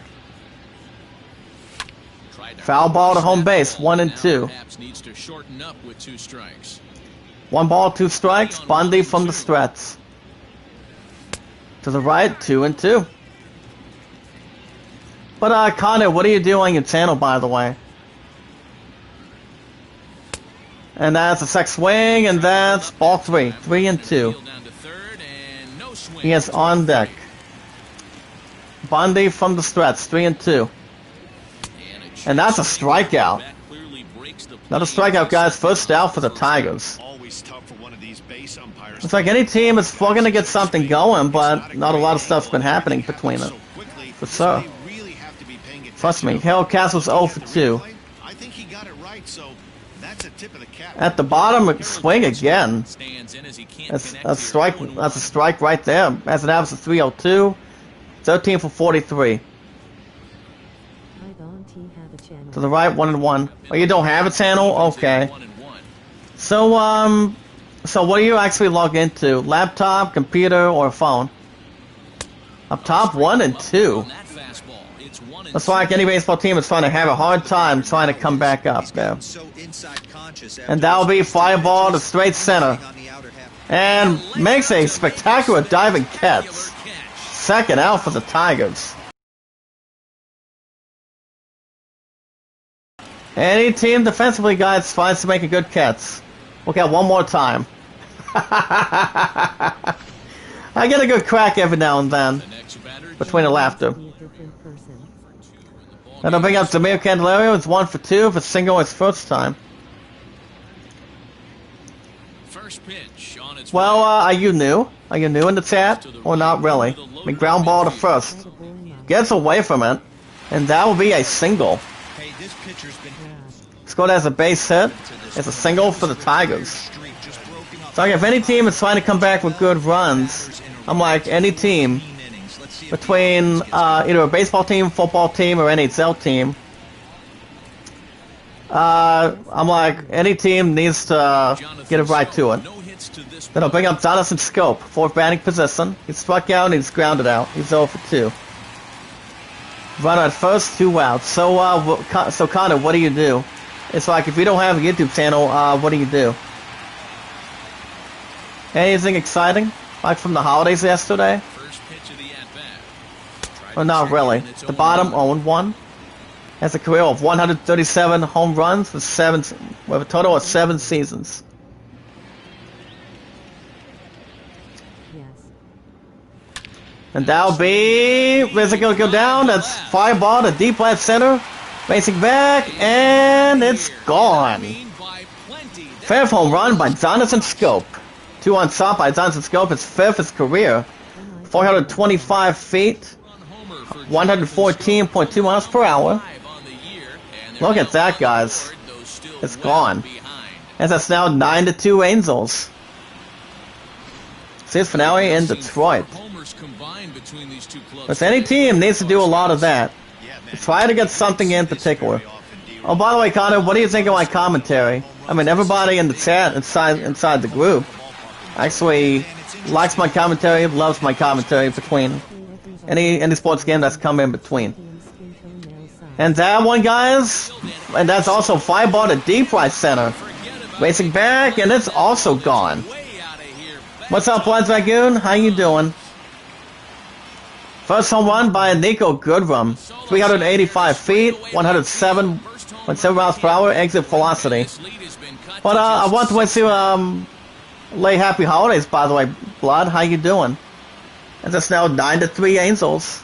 Tried to Foul ball to home set base, ball. 1 and Now 2. perhaps needs to shorten up with 2 strikes. 1 ball, 2 strikes. Bundy from the stretch. To the right, 2-2. But Connor, what are you doing in channel, by the way? And that's a second swing, and that's ball 3, 3-2. Field down to third, and no swing. He is on deck. Bundy from the stretch, 3-2. And that's a strikeout. That clearly breaks the Another play. strikeout, guys. First out for the Tigers. Always tough for one of these base umpires. It's like any team is still going to get something going, but not a lot of stuff's been happening between it. For sure. Trust me, Harold Castle's 0 for 2. I think he got it right, so that's a tip of the cap. At the bottom, swing again. Stands in as he can't That's connect a to strike. the That's a strike right there. As it happens, 302, 13 for 43. To the right, 1-1. Oh, you don't have a channel? Okay. 1-1. So what do you actually log into? Laptop, computer, or phone? Up top, 1 and 2. On that fastball, it's 1 and That's why like any baseball team is trying to have a hard time trying to come back up there. And that'll be fly ball to straight center. And makes a spectacular diving catch. Second out for the Tigers. Any team defensively, guys, tries to make a good catch. Look at one more time. I get a good crack every now and then. The next batter, Between the laughter. And I'll bring up Zamir Candelario. It's 1 for 2 for single his first time. first pitch on its Well, way. are you new? Are you new in the chat? Or not really? I mean, ground ball to first. Gets away from it. And that will be a single. Hey, this pitcher's been Scored as a base hit. It's a single for the Tigers. streak just broken up. So like, if any team is trying to come back with good runs, I'm like, any team between either a baseball team, football team, or NHL team, I'm like, any team needs to get it right to it. No hits to this Then I'll bring up Jonathan Scope, fourth batting position. He struck out and he's grounded out. He's 0 for 2. Runner at first, 2 outs. So Connor, what do you do? It's like if you don't have a YouTube channel, what do you do? Anything exciting? Like from the holidays yesterday? first pitch of the at-bat. Well, not really. The bottom, 0-1. Has a career of 137 home runs with a total of 7 seasons. And that'll be... Where's it going to go down? That's fly ball to deep left center. Racing back, and it's gone. Fifth home run by Jonathan Scope. 2 on top by Jonathan Scope. His 5th his career. 425 feet. 114.2 miles per hour. Look at that, guys. It's gone. And that's now 9-2 Angels. Series finale in Detroit. But any team needs to do a lot of that. Try to get something in particular. Oh, by the way, Connor, what do you think of my commentary? I mean, everybody in the chat inside the group actually likes my commentary, loves my commentary between any sports game that's come in between. And that one, guys, and that's also fly ball to deep right center. Racing back, and it's also gone. What's up, Blood Dragoon? How you doing? First home run by Nico Goodrum. 385 feet, 107.7 miles per hour, exit velocity. But I want to wish you lay happy holidays, by the way, Blood. How you doing? And it's now 9-3 Angels.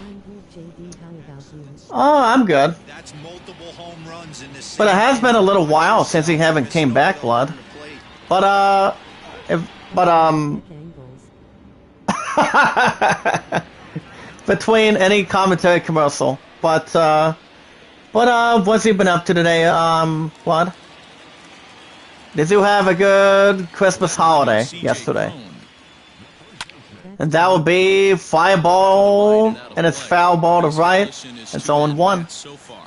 Oh, I'm good. But it has been a little while since he haven't came back, Blood. But between any commentary commercial. But what's he been up to today? What? Did you have a good Christmas holiday yesterday? And that would be Fireball, and it's foul ball to right. It's 0-1.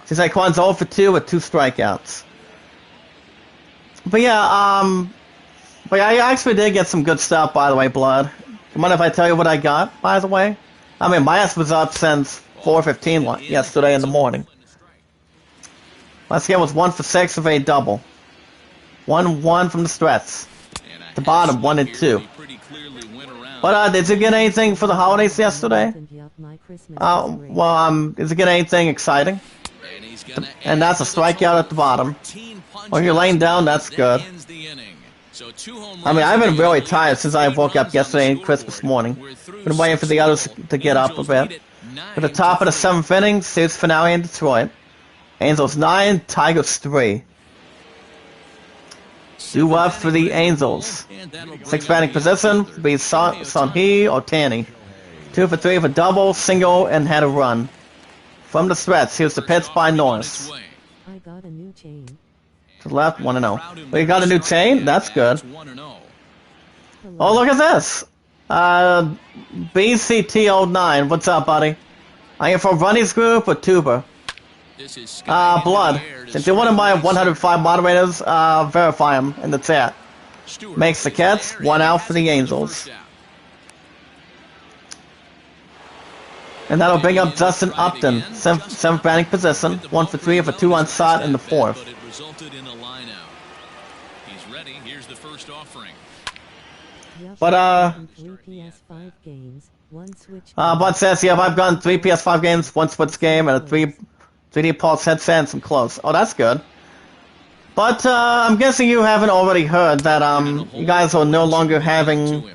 Seems like Juan's 0 for 2 with 2 strikeouts. But yeah, but I actually did get some good stuff, by the way, Blood. You mind if I tell you what I got, by the way? I mean, my ass was up since 4:15 yesterday in the morning. Last game was 1 for 6 with a double. 1-1 from the stretch. The bottom, 1 and 2. But did you get anything for the holidays yesterday? Did you get anything exciting? And that's a strikeout at the bottom. When you're laying down, that's good. I mean, I've been really tired since I woke up yesterday and Christmas morning. Been waiting for the others to get up a bit. At the top of the 7th inning, series finale in Detroit. Angels 9, Tigers 3. Due up for the Angels. 6th batting position be Sonhee or Tanny. 2 for 3 for double, single, and had a run. From the stretch, here's the pitch by Norris. I got a new chain. To the left, 1-0. Well, you got a new chain? That's good. Oh, look at this. BCT09. What's up, buddy? Are you from Runny's group or Tuber? Blood. Since you're one of my 105 moderators, verify him in the chat. Makes the catch. 1 out for the Angels. And that'll bring up Justin Upton. 7th batting position. 1 for 3 for 2 on side in the 4th. But Bud says, yeah, I've gotten 3 PS5 games, 1 Switch game, and a 3D Pulse headset and some clothes. Oh, that's good. But I'm guessing you haven't already heard that you guys are no longer having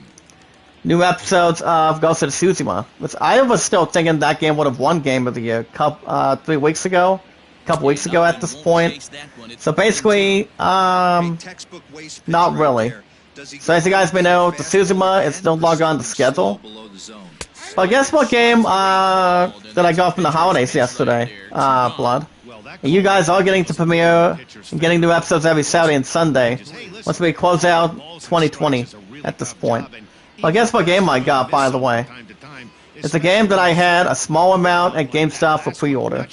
new episodes of Ghost of Tsushima. Which I was still thinking that game would have won Game of the Year 3 weeks ago. A couple weeks ago at this point. So basically, not really. So as you guys may know, the Tsushima is no longer on the schedule. But guess what game that I got from the holidays yesterday, Blood? And you guys are getting to premiere and getting new episodes every Saturday and Sunday once we close out 2020 at this point. But guess what game I got, by the way? It's a game that I had a small amount at GameStop for pre-order.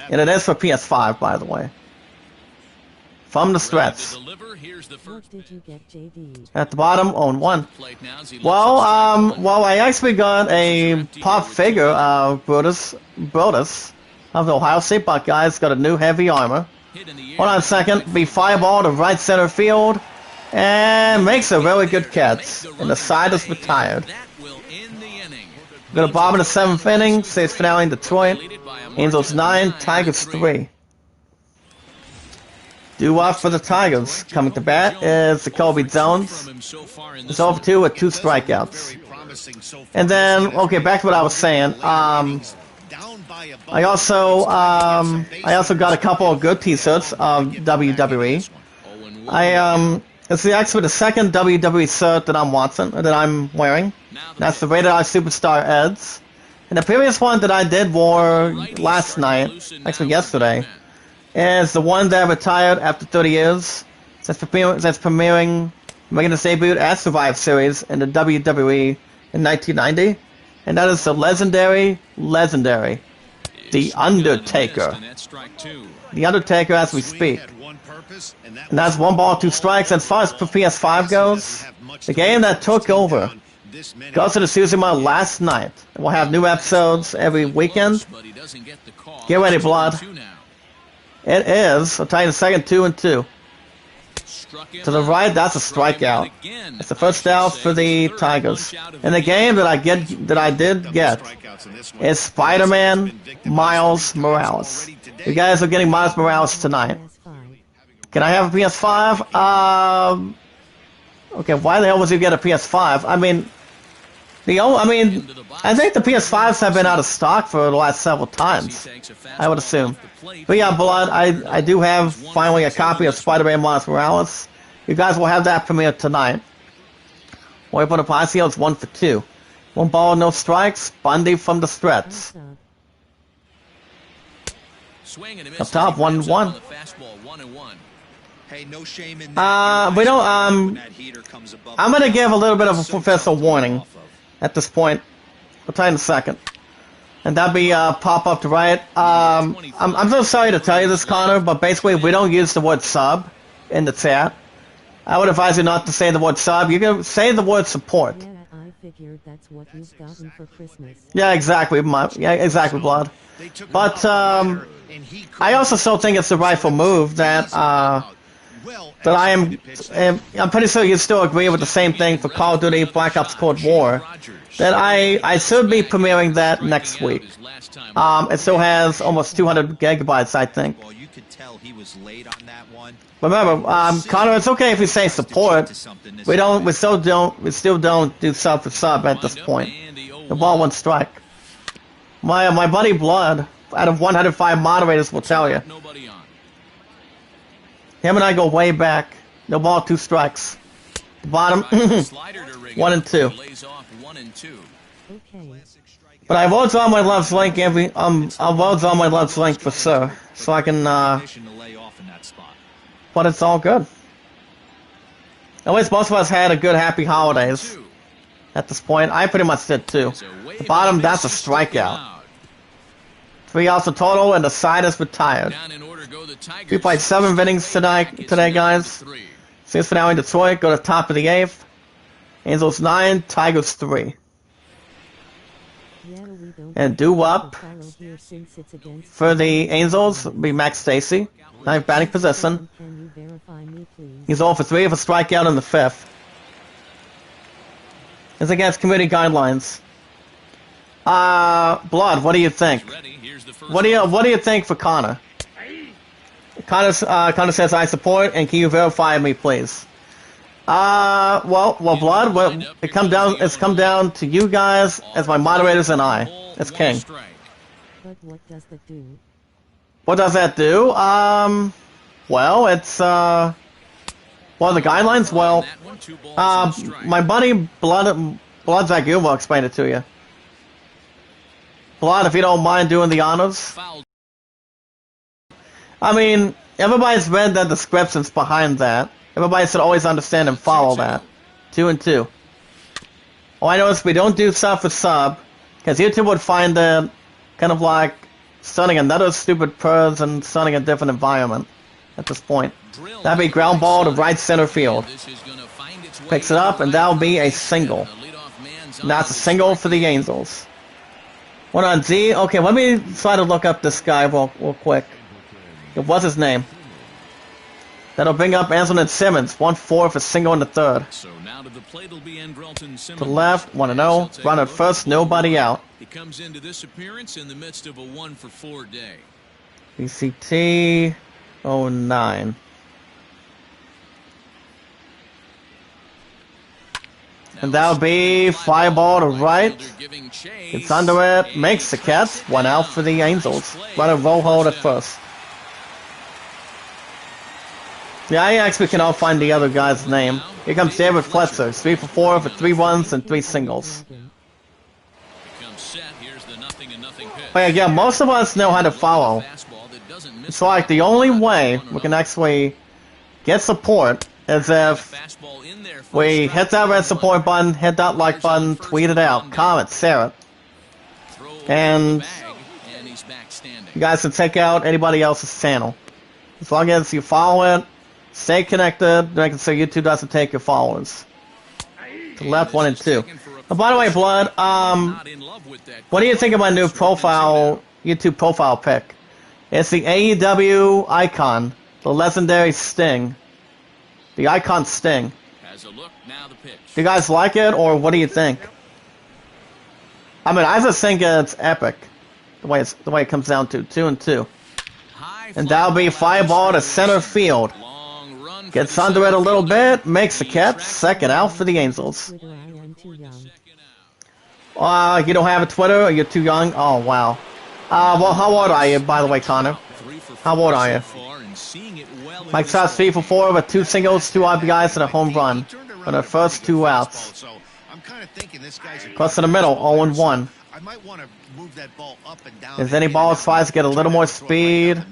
And it is for PS5, by the way. From the stretch. At the bottom, 0-1. Well, I actually got a pop figure of Brutus of the Ohio State Buckeyes. Got a new heavy armor. Hold on a second. Be Fireball to right center field. And makes a really good catch. And the side is retired. Got a bomb in the 7th inning. Saves finale in Detroit. Angels 9, Tigers 3. Due up for the Tigers. Coming to bat is Jacoby Jones. It's over 2 with 2 strikeouts. And then, okay, back to what I was saying. I also got a couple of good T-shirts of WWE. This is actually the second WWE shirt that I'm wearing. That's the Rated R Superstar Eds. And the previous one that I did wore last night, actually yesterday, is the one that retired after 30 years. That's premiering, making its debut at Survivor Series in the WWE in 1990. And that is the legendary, The Undertaker. The Undertaker as we speak. And that's 1 ball, 2 strikes. As far as PS5 goes, the game that took over Ghost of Tsushima last night. We'll have new episodes every weekend. Get ready, Blood. It is, I'll tell you in a second, 2-2. To the right, that's a strikeout. It's the first out for the Tigers. And the game that I did get is Spider-Man Miles Morales. You guys are getting Miles Morales tonight. Can I have a PS5? Okay, why the hell would you get a PS5? I think the PS5s have been out of stock for the last several times, I would assume. But yeah, Blood, I do have finally a copy of Spider-Man Miles Morales. You guys will have that premiere tonight. Wait for the Palacio, it's 1 for 2. One ball, no strikes. Bundy from the stretch. Thumbs up. Swing and a Up miss. top, He brings 1-1. up on the fastball, 1-1. Hey, no shame in that. We don't, When that heater comes above I'm gonna give a little bit of a so professional tough to warning get off of. at this point. We'll try in a second. And that'd be pop up to right. I'm so sorry to tell you this, Connor, but basically we don't use the word sub in the chat. I would advise you not to say the word sub. You can say the word support. Yeah, I figured that's what you've gotten for Christmas. Yeah, exactly. Yeah, exactly, Blood. They took him But out later, and he I also still think it's the rightful move that I'm pretty sure you still agree with the same thing for Call of Duty Black Ops Cold War. That I should be premiering that next week. It still has almost 200 gigabytes, I think. Well, you could tell he was late on that one. Remember, Connor, it's okay if we say support. We still don't do sub for sub at this point. The ball won't strike. My buddy Blood, out of 105 moderators, will tell you. Nobody on. Him and I go way back. No ball, 2 strikes. The bottom, Slider to rig 1 out. and 2. Lays off 1 and 2. Okay. But I vote on my love's link I'll vote on my love's link for sure, so I can To lay off in that spot. but it's all good. At least most of us had a good happy holidays at this point. I pretty much did too. The bottom, that's a strikeout. 3 outs in total, and the side is retired. Down in order go the Tigers. We played 7 innings today, guys. Series finale in Detroit, go to top of the 8th. Angels 9, Tigers 3. Yeah, we don't And due up follow here since it's against for the Angels will be Max Stacy, 9th batting position. Can you verify me, please? He's 0 for 3 with a strikeout in the 5th. It's against committee guidelines. Blood, what do you think? Ready. Here's the first What do you think for Connor? Connor says I support, and can you verify me, please? Well, Blood. It's come down to you guys as my moderators and I as king. But what does that do? What does that do? Well, it's well, the guidelines. Well, my buddy Blood Zagu will explain it to you. Blood, if you don't mind doing the honors. Foul. I mean, everybody's read the descriptions behind that. Everybody should always understand and follow that. 2 and 2. All I know is we don't do sub for sub, because YouTube would find it kind of like starting another stupid purge and starting a different environment at this point. That'd be ground ball to right center field. Picks it up, and that'll be a single. And that's a single for the Angels. What on Z? Okay, let me try to look up this guy real quick. What's his name? That'll bring up Anselm and Simmons. 1-4 for single in the 3rd. So now to the plate will be Andrelton Simmons. To the left, 1-0. Run at first, nobody out. He comes into this appearance in the midst of a 1-for-4 day. BCT 09. And that'll be fly ball to right. It's under it, makes the catch. 1 out for the Angels. Run a roll hold at first. Yeah, I actually can all find the other guy's name. Here comes David Fletcher. 3 for 4 for 3 runs and 3 singles. But yeah, most of us know how to follow. It's like the only way we can actually get support is if we hit that red support button, hit that like button, tweet it out, comment, share it. And you guys can check out anybody else's channel. As long as you follow it, stay connected, make it so YouTube doesn't take your followers. To the left, 1 and 2. Oh, by the way, Blood, what do you think of my new profile, YouTube profile pic? It's the AEW icon, the legendary Sting. The icon Sting. Do you guys like it, or what do you think? I mean, I just think it's epic, the way it comes down to 2 and 2. And that'll be fly ball to center field. Gets under it a little bit, makes the catch, 2nd out for the Angels. Twitter, I am too young. You don't have a Twitter, or you're too young? Oh, wow. Well, how old are you, by the way, Connor? How old are you? Mike Trout's 3 for 4 with 2 singles, 2 RBIs, and a home run on the first 2 outs. this guy's Across to the middle, 0-1. I might want to move that ball up and down. Is any ball tries to get a little more speed?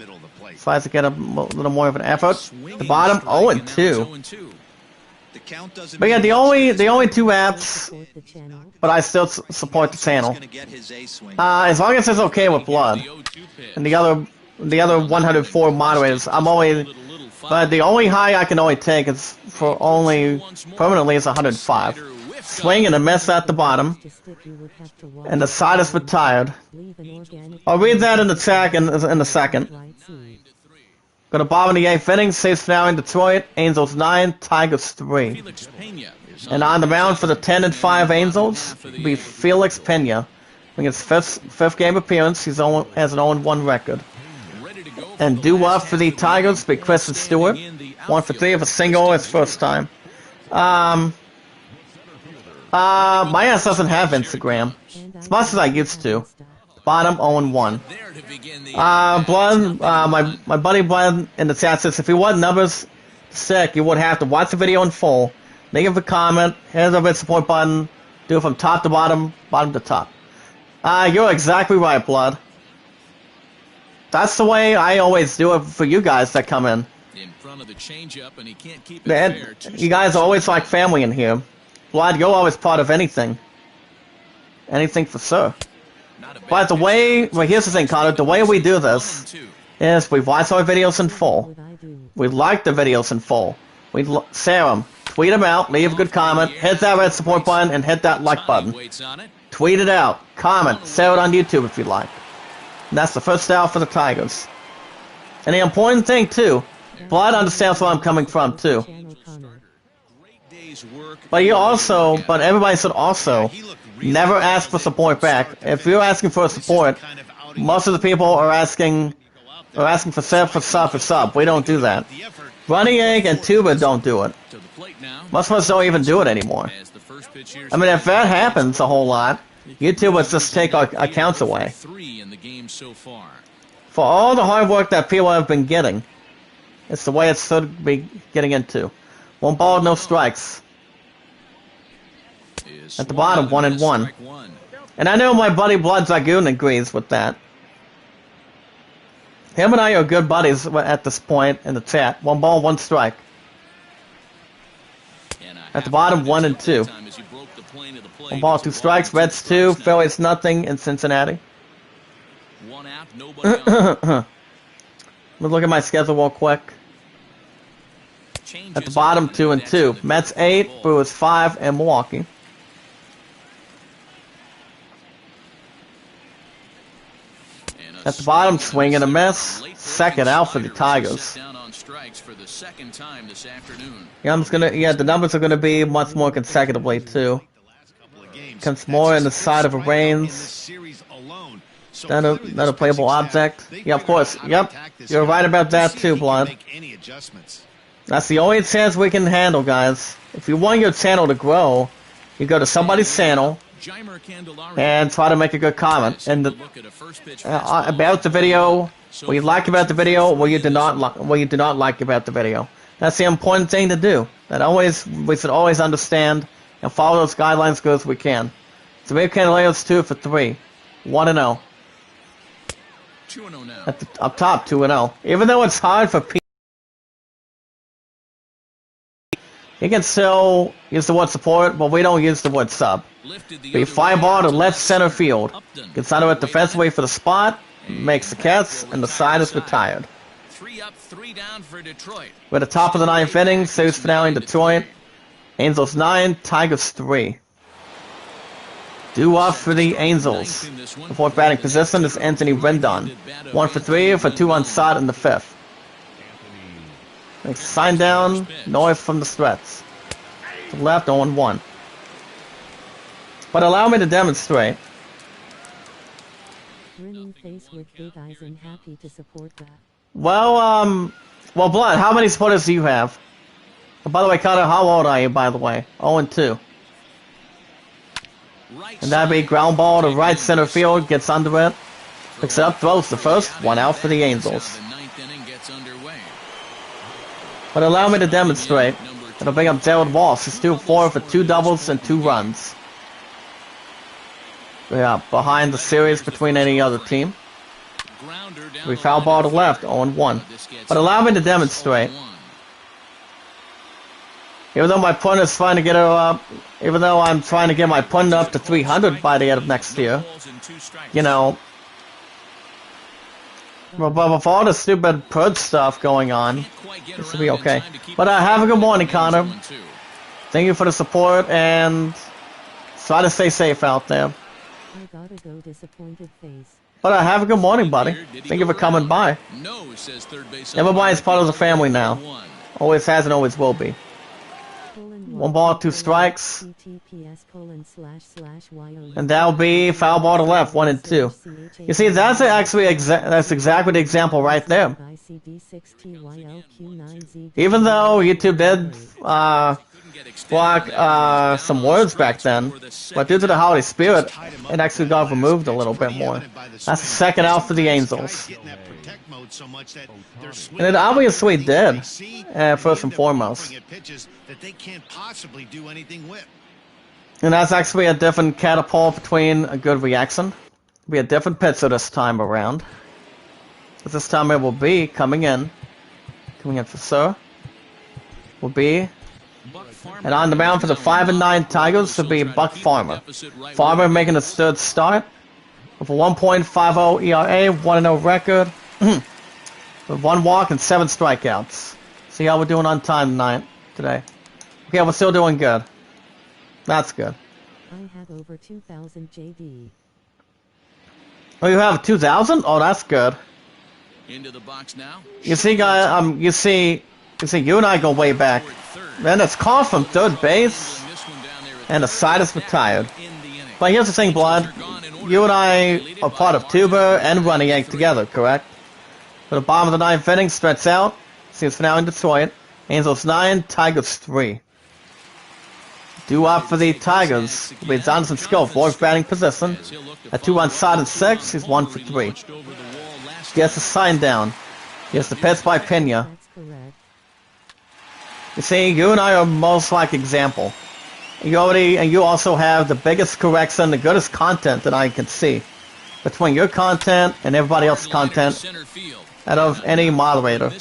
Tries to get a little more of an effort. The bottom, 0-2. The count doesn't But yeah, the only two apps, Support the channel. but I still support the channel. gonna get his ace swing. As long as it's okay with Blood and the other 104 moderators, I'm only. But the only high I can only take is for only permanently is 105. Swing and a miss at the bottom, To stick, you would have to walk and the side is retired. leave an organic I'll read that in the chat in a second. right seed. Go to bottom of the 8th inning, saves now in Detroit, Angels 9, Tigers 3. Felix Pena is And on the mound for the 10-5 Angels will be Felix Pena. In his fifth game appearance, he has an 0-1 record. ready to go for And the due last up for the Tigers will be Chris Stewart. 1 for 3 of a single his first time. My ass doesn't have Instagram as much as I used to. Bottom 0-1. there to begin the Blood, my buddy Blood in the chat says if you want numbers sick, you would have to watch the video in full, leave a comment, hit the red support button, do it from top to bottom, bottom to top. You're exactly right, Blood. That's the way I always do it for you guys that come in. front of the changeup, and he can't keep it Man, fair. you guys are always like family in here. Blood, you're always part of anything. Anything for sure. But the way, well, here's the thing, Connor, the way we do this is we watch our videos in full. What I do. We like the videos in full. We share them, tweet them out, leave a good comment, hit that red support button, and hit that like button. Tweet it out, comment, share it on YouTube if you like. And that's the first out for the Tigers. And the important thing, too, Blood understands where I'm coming from, too. Channel Connor. But but everybody should also never ask for support back. If you're asking for support, most of the people are asking for sub. We don't do that. Running Egg and Tuba don't do it. Most of us don't even do it anymore. I mean, if that happens a whole lot, YouTube would just take our accounts away. For all the hard work that people have been getting, it's the way it should be getting into. 1 ball, no strikes. At the bottom, 1-1. And I know my buddy Blood Zagoon agrees with that. Him and I are good buddies at this point in the chat. 1 ball, 1 strike. At the bottom, 1-2. 1 ball, 2 strikes. Reds 2, Phillies nothing in Cincinnati. Let me look at my schedule real quick. At the bottom, 2-2. Mets 8, Brewers 5, and Milwaukee. At the bottom, swing and a miss. Second out for the Tigers. Yeah, the numbers are gonna be much more consecutively too. Comes more in the side of a reins. Not a playable object. Yeah, of course. Yep, you're right about that too, Blood. That's the only chance we can handle, guys. If you want your channel to grow, you go to somebody's channel and try to make a good comment and about the video, what you like about the video, what you do not like about the video. That's the important thing to do. We should always understand and follow those guidelines as good as we can. So maybe Canaleos 2 for 3, 1-0. 2-0 now. At the up top, 2-0. Even though it's hard for people, he can still use the word support, but we don't use the word sub. We fly ball to left center field. Gets under it defensively for the spot, makes the catch, and the side is retired. 3 up, 3 down for Detroit. We're at the top of the 9th inning, series finale in Detroit. Angels 9, Tigers 3. Due up for the Angels. The fourth batting position is Anthony Rendon. 1 for 3 for 2 on shot in the 5th. Makes a sign down, north from the stretch. To the left, 0-1. But allow me to demonstrate. Grinning face with big eyes and happy to support that. Well, Blood, how many supporters do you have? Oh, by the way, Carter, how old are you, by the way? 0-2. And that'd be ground ball to right center field, gets under it. Picks it up, throws the first, 1 out for the Angels. But allow me to demonstrate. It'll bring up Jared Walsh. He's 2-4 for 2 doubles and 2 runs. Yeah, behind the series between any other team. We foul ball to left, 0-1. But allow me to demonstrate. Even though my punt is trying to get her up, even though I'm trying to get my punt up to 300 by the end of next year, you know, but with all the stupid PUD stuff going on, this will be okay. But have a good morning, Connor. Thank you for the support, and try to stay safe out there. I gotta go, disappointed face. But have a good morning, buddy. Thank you for coming by. Everybody's part of the family now. Always has and always will be. 1 ball, 2 strikes. And that'll be foul ball to left, 1 and 2. You see, that's actually that's exactly the example right there. Even though YouTube did block some words back then, but due to the holiday spirit, it actually got removed a little bit more. That's the second out for the Angels. And it obviously did, first and foremost. And that's actually a different catapult between a good reaction. It'll be a different pitcher this time around. But this time it will be coming in for sir. Will be, and on the mound for the 5-9 Tigers will be Buck Farmer. Farmer making his third start with a 1.50 ERA, 1-0 record. With 1 walk and 7 strikeouts. See how we're doing on time tonight, today. Okay, we're still doing good. That's good. I have over 2,000 JD. Oh, you have 2,000? Oh, that's good. Into the box now. You see, guy, you see, you and I go way back. Man, it's called from third base, and the side is retired. But here's the thing, Blood. You and I are part of Tuber and Running Egg together, correct? For the bottom of the 9th inning, stretch out. Seems for now in Detroit. Angels 9, Tigers 3. Due up for the Tigers will be Jonathan Scope, fourth batting position. At 2 on side and 6, he's 1 for 3. He has the sign down. He has the pitch by Pena. You see, you and I are most like example. You also have the biggest correction, the goodest content that I can see between your content and everybody else's content out of any moderator.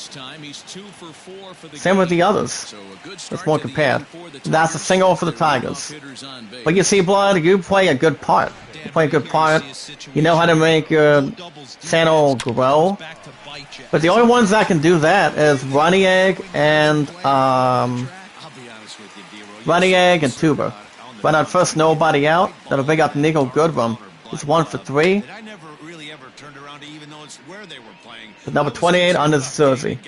Same with the others. That's more compared. And that's a single for the Tigers. But you see, Blood, you play a good part. You play a good part. You know how to make your channel grow. But the only ones that can do that is Runny Egg and Tuber. But at first, nobody out. That'll big up Nico Goodrum. He's 1 for 3. With number 28 on his jersey.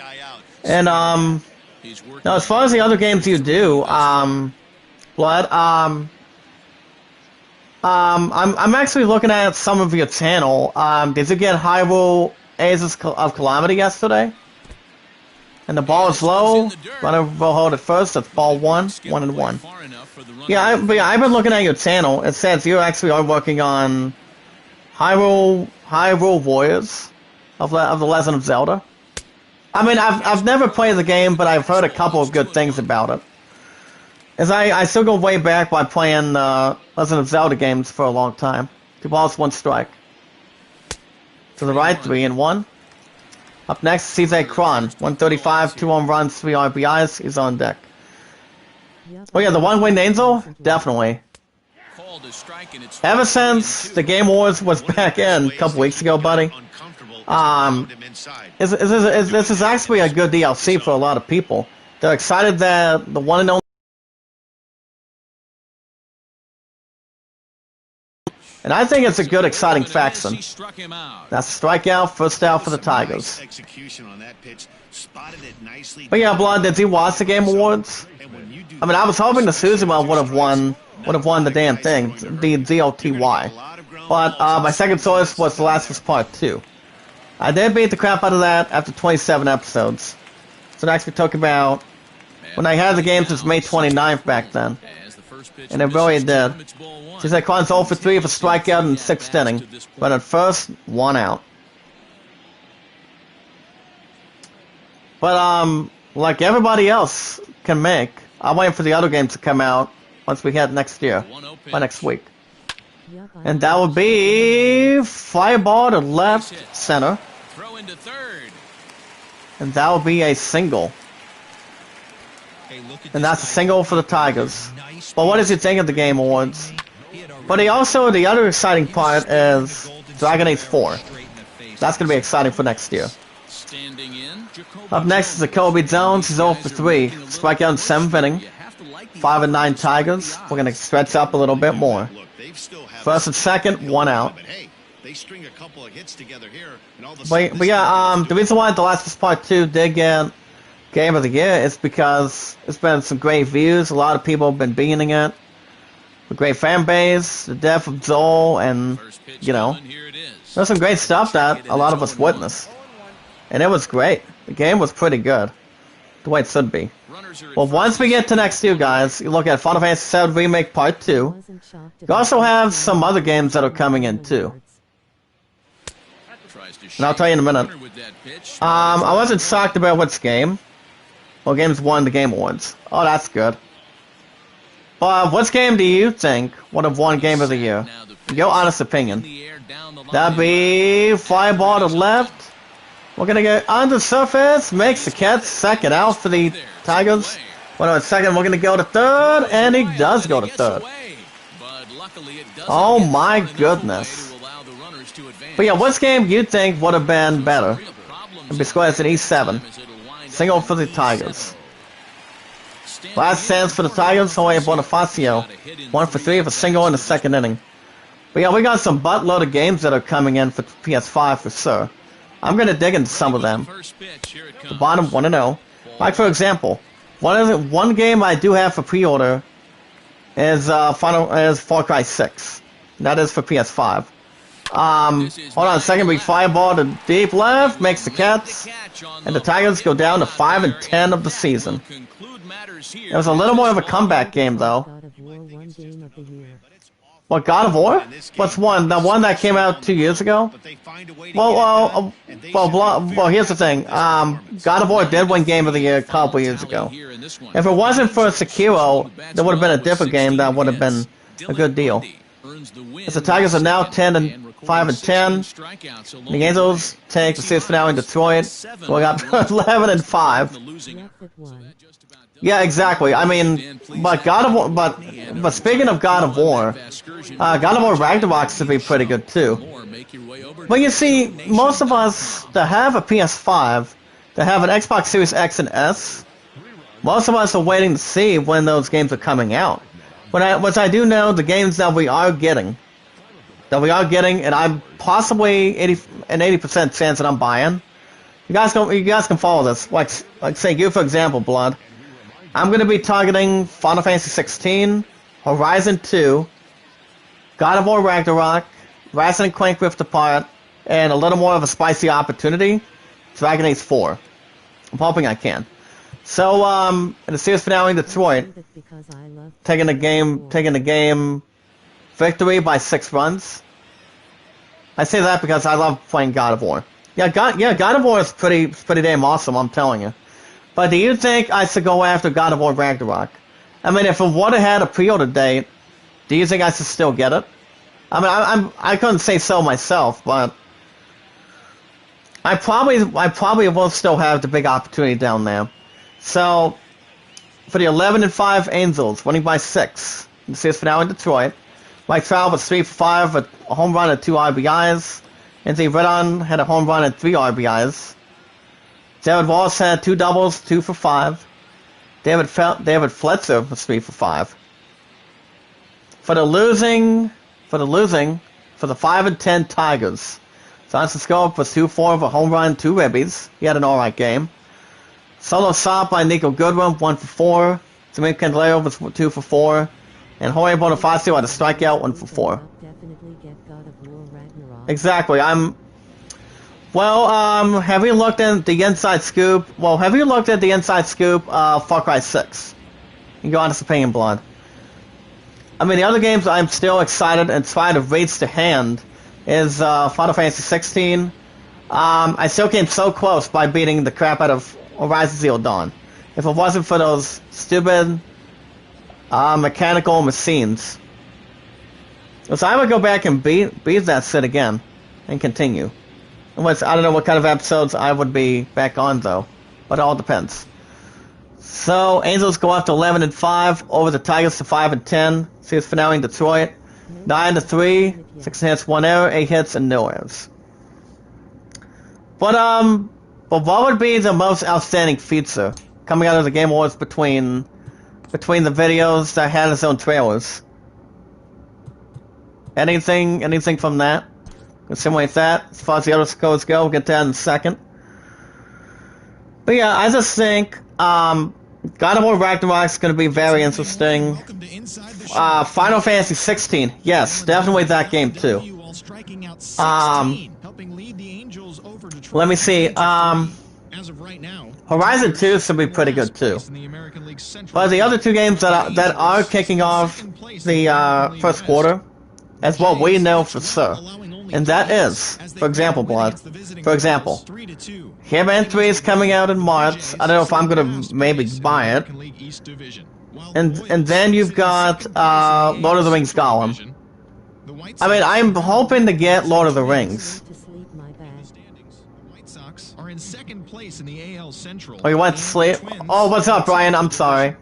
And now as far as the other games you do, Blood, I'm actually looking at some of your channel. Did you get Hyrule Aces of Calamity yesterday? And the ball is low. Runner will hold it first. That's ball 1, 1 and 1. Yeah, I've been looking at your channel. It says you actually are working on Hyrule Warriors of the Legend of Zelda. I mean, I've never played the game, but I've heard a couple of good things about it. As I still go way back by playing Legend of Zelda games for a long time. 2 balls, 1 strike. To the right, 3 and 1. Up next, CJ Cron, 135, 2 home runs, 3 RBIs. He's on deck. Oh yeah, the one-winged angel, definitely. Ever since the Game Wars was back in a couple weeks ago, buddy. This is actually a good DLC for a lot of people. They're excited that the one and only. And I think it's a good, exciting faction. That's a strikeout, first out for the Tigers. But yeah, Blonde, did you watch the Game Awards? I mean, I was hoping the Suzuma would have won the damn thing, the DOTY. But my second choice was The Last of Us Part 2. I did beat the crap out of that after 27 episodes. So next we talk about when I had the game since May 29th back then. And it really did. She said Cron's 0 for 3 for strikeout in the 6th inning. But at first, 1 out. But like everybody else can make, I'm waiting for the other games to come out once we head next year. By next week. Yup, I And that know would the be Fireball to left Base hit. center. Throw into third. And that would be a single. Hey, look at And this that's a guy single for the compete. Tigers. Nice But what does pitch. he think of the Game Awards? He had already- But he also, the other exciting part He was is staring the Golden Dragon Age Sombrero 4. straight in the face. That's going to be exciting for next year. Standing in. Jacoby Up next is Jacoby Jones. He's 0 for 3. Strikeout in 7th inning. 5 and 9 Tigers. We're going to stretch up a little bit more. Look, they still have First and second, 1 out. But hey, they string a couple of hits together here, and all of a But sudden yeah, this the reason why The Last of Us Part 2 did get Game of the Year is because it's been some great views. A lot of people have been beating it. A great fan base, the death of Joel, and, you know, there's some great stuff that a lot of us witnessed. And it was great. The game was pretty good. The way it should be. Well, once we get to next year, guys, you look at Final Fantasy VII Remake Part 2. wasn't shocked You also have some other games that are coming in, too. And I'll tell you in a minute. I wasn't shocked about which game. Well, games won the Game Awards. Oh, that's good. But what game do you think would have won Game of the Year? Your honest opinion. That'd be Fireball to left. We're gonna get on the surface, makes the catch, second out for the Tigers. Well, in second, we're gonna go to third, and he does go to third. Oh my goodness. But yeah, what game do you think would have been better? And be squared as an E7. Single for the Tigers. Last chance for the Tigers, Jorge Bonifacio. 1 for 3 for single in the second inning. But yeah, we got some buttload of games that are coming in for PS5 for sure. I'm gonna dig into some of them. The bottom 1-0. Like for example, one game I do have for pre-order is Far Cry 6. That is for PS5. Hold on a second. We Fireball to deep left, makes the catch, and the Tigers go down to 5 and 10 of the season. It was a little more of a comeback game though. God of War won Game of the Year. What, God of War? What's one? The one that came out 2 years ago? but they find a way to get it done, and they Well, here's the thing. God of War did win Game of the Year a couple years ago. If it wasn't for Sekiro, there would have been a different game that would have been a good deal. As the Tigers are now 5 and 10. The Angels take the series finale in Detroit. Going up 11 and 5. Yup, it won. Yeah, exactly. I mean, but God of War, but speaking of God of War Ragnarok should be pretty good too. But you see, most of us that have a PS5, that have an Xbox Series X and S, most of us are waiting to see when those games are coming out. Which I do know the games that we are getting, and I'm possibly an 80% chance that I'm buying. You guys can follow this. Like say you for example, Blood. I'm gonna be targeting Final Fantasy 16, Horizon 2, God of War Ragnarok, Ratchet and Clank Rift Apart, and a little more of a spicy opportunity, Dragon Age 4. I'm hoping I can. So, in the series finale in Detroit, Leave it because I love taking the game victory by 6 runs. I say that because I love playing God of War. Yeah, God of War is pretty damn awesome, I'm telling you. But do you think I should go after God of War Ragnarok? I mean, if it would have had a pre-order date, do you think I should still get it? I mean, I couldn't say so myself, but I probably will still have the big opportunity down there. So, for the 11 and 5 Angels, winning by 6, the series finale in Detroit. Mike Trout was 3 for 5 with a home run and 2 RBIs. Anthony Redon had a home run and 3 RBIs. David Wallace had 2 doubles, 2 for 5. David Fletcher was 3 for 5. For the 5 and 10 Tigers, Johnson Scope was 2-4 with a home run, 2 ribbies. He had an alright game. Solo shot by Nico Goodwin, 1 for 4. Samir Candelario was 2 for 4. And Jorge Bonifacio had a strikeout, 1 for 4. definitely get God of War Ragnarok. Exactly. Have you looked at the inside scoop? Well, have you looked at the inside scoop Far Cry 6? You go on to opinion, Blood. I mean, the other games I'm still excited and trying to reach the hand is Final Fantasy 16. I still came so close by beating the crap out of Horizon Zero Dawn. If it wasn't for those stupid mechanical machines. So I would go back and beat that set again, and continue. Unless, I don't know what kind of episodes I would be back on though, but it all depends. So Angels go up to 11-5 over the Tigers to 5-10. Series finale in Detroit, 9-3, 6 hits, 1 error, 8 hits, and no errors. But what would be the most outstanding feature coming out of the Game Awards between the videos that had its own trailers? Anything from that? Simulate that. As far as the other scores go, we'll get to that in a second. But yeah, I just think God of War Ragnarok is going to be very interesting. Final Fantasy 16, yes, definitely that game too. Let me see. Horizon 2 should be pretty good too. But the other two games that are kicking off the first quarter, as what we know for sure, and that is, for example, Blood. For example, Hitman 3 is coming out in March. I don't know if I'm gonna maybe buy it. And then you've got Lord of the Rings Gollum. I mean, I'm hoping to get Lord of the Rings. Oh, you went to sleep? Oh, what's up, Brian? I'm sorry.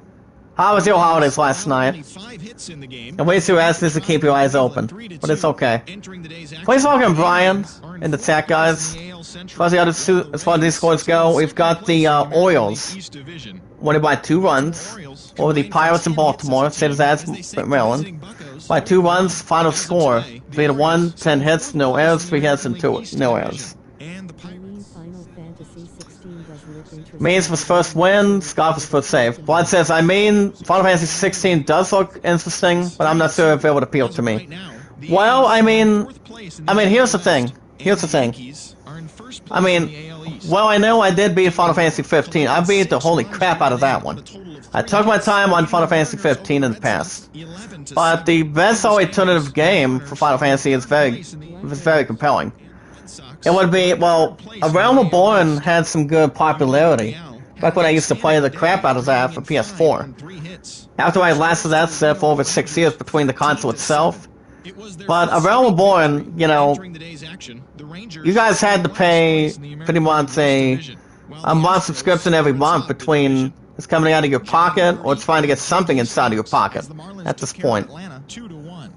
How was your holidays last night? And ways to ask this to keep your eyes open, but it's okay. Please welcome Brian and the chat guys. As far as these scores go, we've got the Orioles winning by 2 runs over the Pirates in Baltimore, same as Maryland. By 2 runs, final score 3-1, 10 hits, no errors, 3 hits, and 2 no errors. Means was first win, Scott was first save. Blood says, I mean, Final Fantasy 16 does look interesting, but I'm not sure if it would appeal to me. Well, I mean, here's the thing. I mean, well, I know I did beat Final Fantasy 15. I beat the holy crap out of that one. I took my time on Final Fantasy 15 in the past. But the best alternative game for Final Fantasy is very compelling. It would be, well, A Realm Reborn had some good popularity. Back when I used to play the crap out of that for PS4. After I lasted that set for over 6 years between the console itself. But A Realm Reborn, you know, you guys had to pay pretty much a month subscription every month between it's coming out of your pocket or trying to get something inside of your pocket at this point.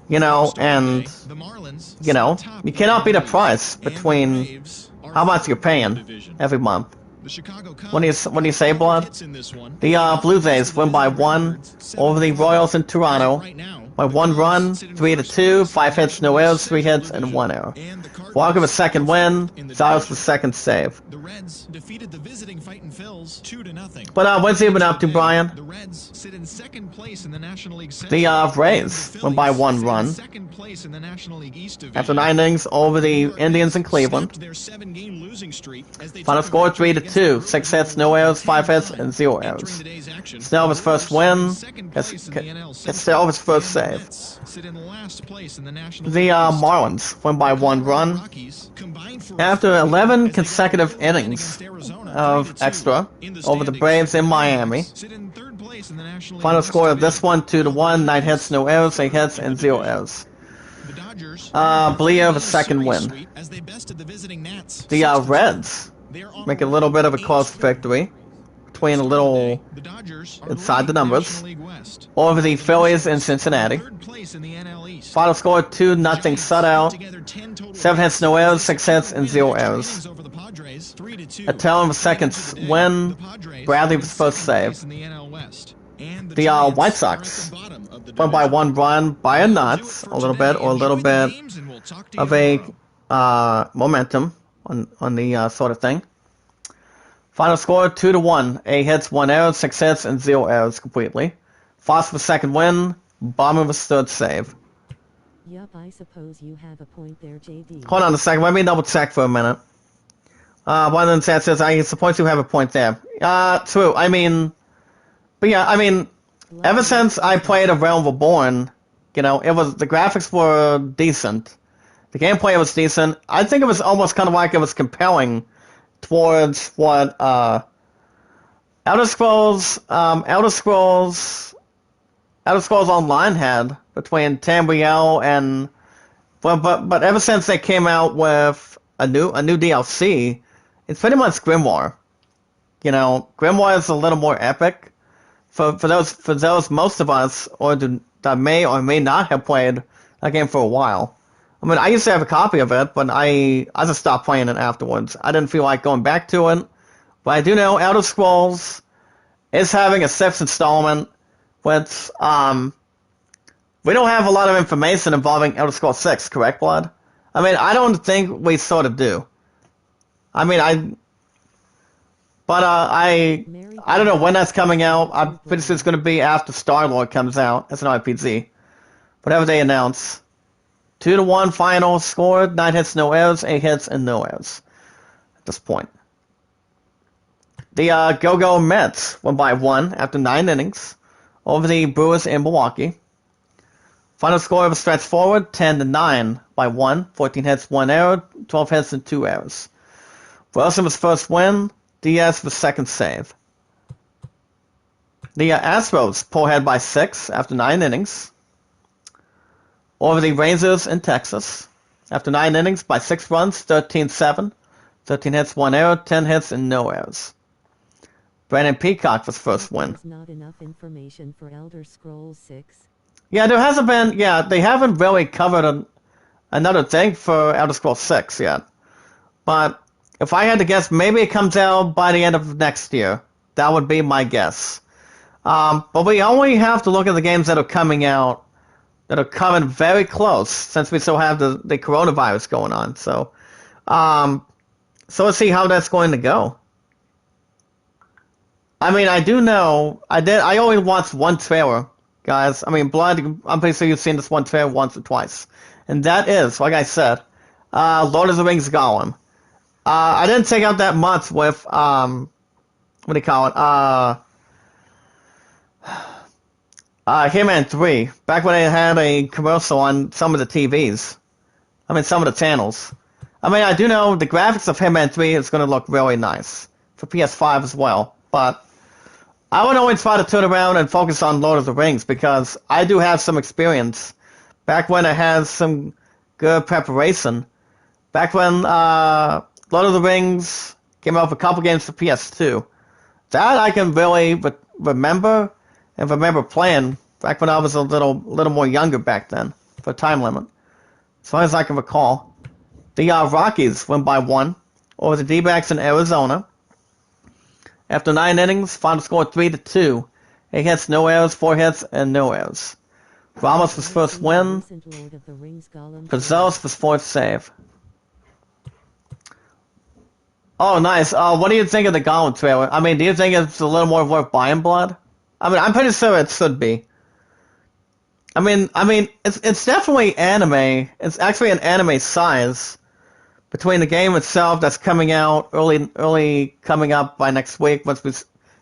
You know, and, you know, you cannot beat a price between how much you're paying every month. What do you say, Blood? The Blue Jays win by 1 over the Royals in Toronto. By 1 run, 3-2, 5 hits, no errors, 3 hits, and 1 error. Walker with second win, Styles with second save. But what's he been up to, Brian? The Rays win by 1 run. After 9 innings over the Indians in Cleveland. Final score 3-2, 6 hits, no errors, 5 hits, and 0 errors. Snell was first win, Snell was first save. The Marlins win by 1 run. After 11 consecutive innings of extra over the Braves in Miami. Final score of this one 2-1, 9 hits, no errors, 8 hits, and 0 errors. Blea with second win. The Reds make a little bit of a close victory. Between a little inside the numbers over the Phillies in Cincinnati. Final score 2-0 shutout. 7 hits, no errors, 6 hits, and 0 errors. Attell with second win. Bradley was first save. The White Sox won by 1 run by a nuts, a little bit of a momentum on the sort of thing. Final score 2-1. 8 hits, 1 error, 6 hits, and 0 errors completely. Foss with second win. Bomber with third save. Yup, I suppose you have a point there, JD. Hold on a second. Let me double check for a minute. One of the chat says, I suppose you have a point there. True. I mean, but yeah, I mean, ever since I played A Realm Reborn, you know, the graphics were decent. The gameplay was decent. I think it was almost kind of like it was compelling towards what Elder Scrolls Online had between Tamriel and But ever since they came out with a new DLC, it's pretty much Grimoire. You know, Grimoire is a little more epic for those most of us that may or may not have played that game for a while. I mean, I used to have a copy of it, but I just stopped playing it afterwards. I didn't feel like going back to it. But I do know Elder Scrolls is having a sixth installment, which we don't have a lot of information involving Elder Scrolls 6, correct, Blood? I mean, I don't think we sort of do. I mean, I don't know when that's coming out. I'm pretty sure it's going to be after Star-Lord comes out as an RPG. Whatever they announce. 2-1 final score, 9 hits, no errors, 8 hits, and no errors at this point. The Go-Go Mets won by 1 after 9 innings over the Brewers in Milwaukee. Final score of a stretch forward, 10-9 by 1, 14 hits, 1 error, 12 hits, and 2 errors. Wilson was first win, Diaz was second save. The Astros pull ahead by 6 after 9 innings over the Rangers in Texas. After 9 innings by 6 runs, 13-7, 13 hits, 1 error, 10 hits, and no errors. Brandon Peacock was first win. There's not enough information for Elder Scrolls 6. Yeah, there hasn't been. Yeah, they haven't really covered another thing for Elder Scrolls 6 yet. But if I had to guess, maybe it comes out by the end of next year. That would be my guess. But we only have to look at the games that are coming out that are coming very close, since we still have the coronavirus going on. So let's see how that's going to go. I mean, I do know I only watched one trailer, guys. I mean, Blood, I'm pretty sure you've seen this one trailer once or twice. And that is, like I said, Lord of the Rings Gollum. I didn't take out that much with, what do you call it? Hitman 3, back when they had a commercial on some of the TVs. I mean, some of the channels. I mean, I do know the graphics of Hitman 3 is going to look really nice for PS5 as well. But I would always try to turn around and focus on Lord of the Rings, because I do have some experience back when I had some good preparation. Back when Lord of the Rings came out with a couple games for PS2. That I can really remember and remember playing back when I was a little more younger back then, for time limit. As far as I can recall. The Rockies win by 1 over the D-backs in Arizona. After 9 innings, final score 3-2. 8 hits, no errors, 4 hits, and no errors. Ramos was first win. Pazos was fourth save. Oh, nice. What do you think of the Gollum trailer? I mean, do you think it's a little more worth buying, Blood? I mean, I'm pretty sure it should be. I mean, it's definitely anime. It's actually an anime size between the game itself that's coming out early coming up by next week, once we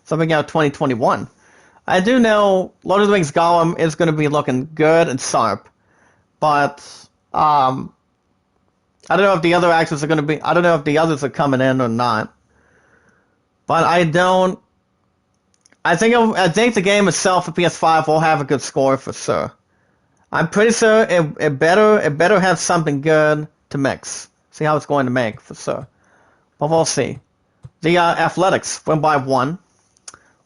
something out 2021. I do know Lord of the Rings Gollum is going to be looking good and sharp, but I don't know if the other actors are going to be. I don't know if the others are coming in or not. But I don't. I think the game itself for PS5 will have a good score for sure. I'm pretty sure it better have something good to mix. See how it's going to make for sure. But we'll see. The Athletics win by 1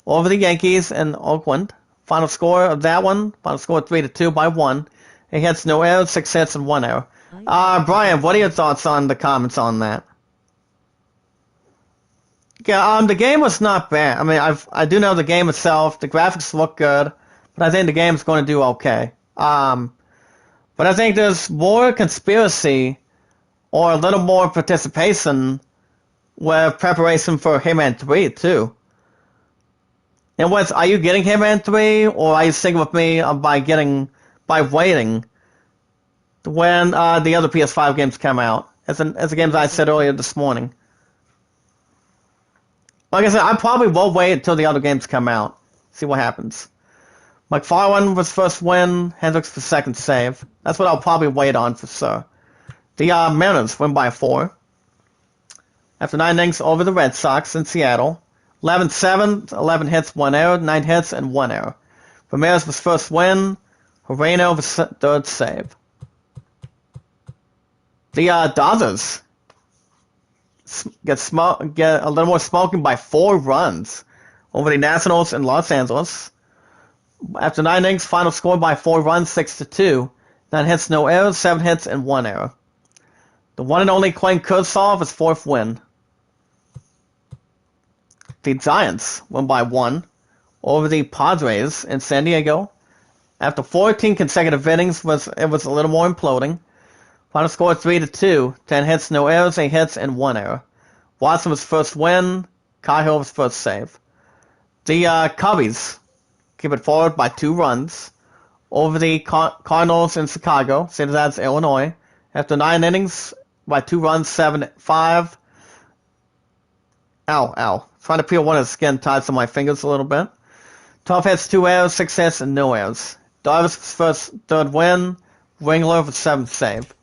over the Yankees in Oakland. Final score of that one. Final score 3-2 by 1. It hits no errors, 6 hits, and 1 error. Brian, what are your thoughts on the comments on that? Yeah, the game was not bad. I mean, I do know the game itself. The graphics look good, but I think the game's going to do okay. But I think there's more conspiracy or a little more participation with preparation for Hitman 3 too. And are you getting Hitman 3, or are you sticking with me by waiting when the other PS5 games come out? As the games I said earlier this morning. Like I said, I probably will wait until the other games come out. See what happens. McFarlane was first win, Hendricks was second save. That's what I'll probably wait on for sure. The Mariners win by 4. After 9 innings over the Red Sox in Seattle. 11-7, 11 hits, 1 error, 9 hits, and 1 error. Ramirez was first win. Moreno was third save. The Dodgers get a little more smoking by 4 runs over the Nationals in Los Angeles. After 9 innings, final score by 4 runs, 6-2. 9 hits, no errors, 7 hits, and 1 error. The one and only Clayton Kershaw, his 4th win. The Giants won by 1 over the Padres in San Diego. After 14 consecutive innings, it was a little more imploding. Final score 3-2. 10 hits, no errors, 8 hits, and 1 error. Watson was first win. Cahill was first save. The Cubbies keep it forward by 2 runs over the Cardinals in Chicago, St. Ed's, Illinois. After 9 innings, by 2 runs, 7-5. Ow. Trying to peel one of the skin ties on my fingers a little bit. 12 hits, 2 errors, 6 hits, and no errors. Davis was third win. Ringler was 7th save.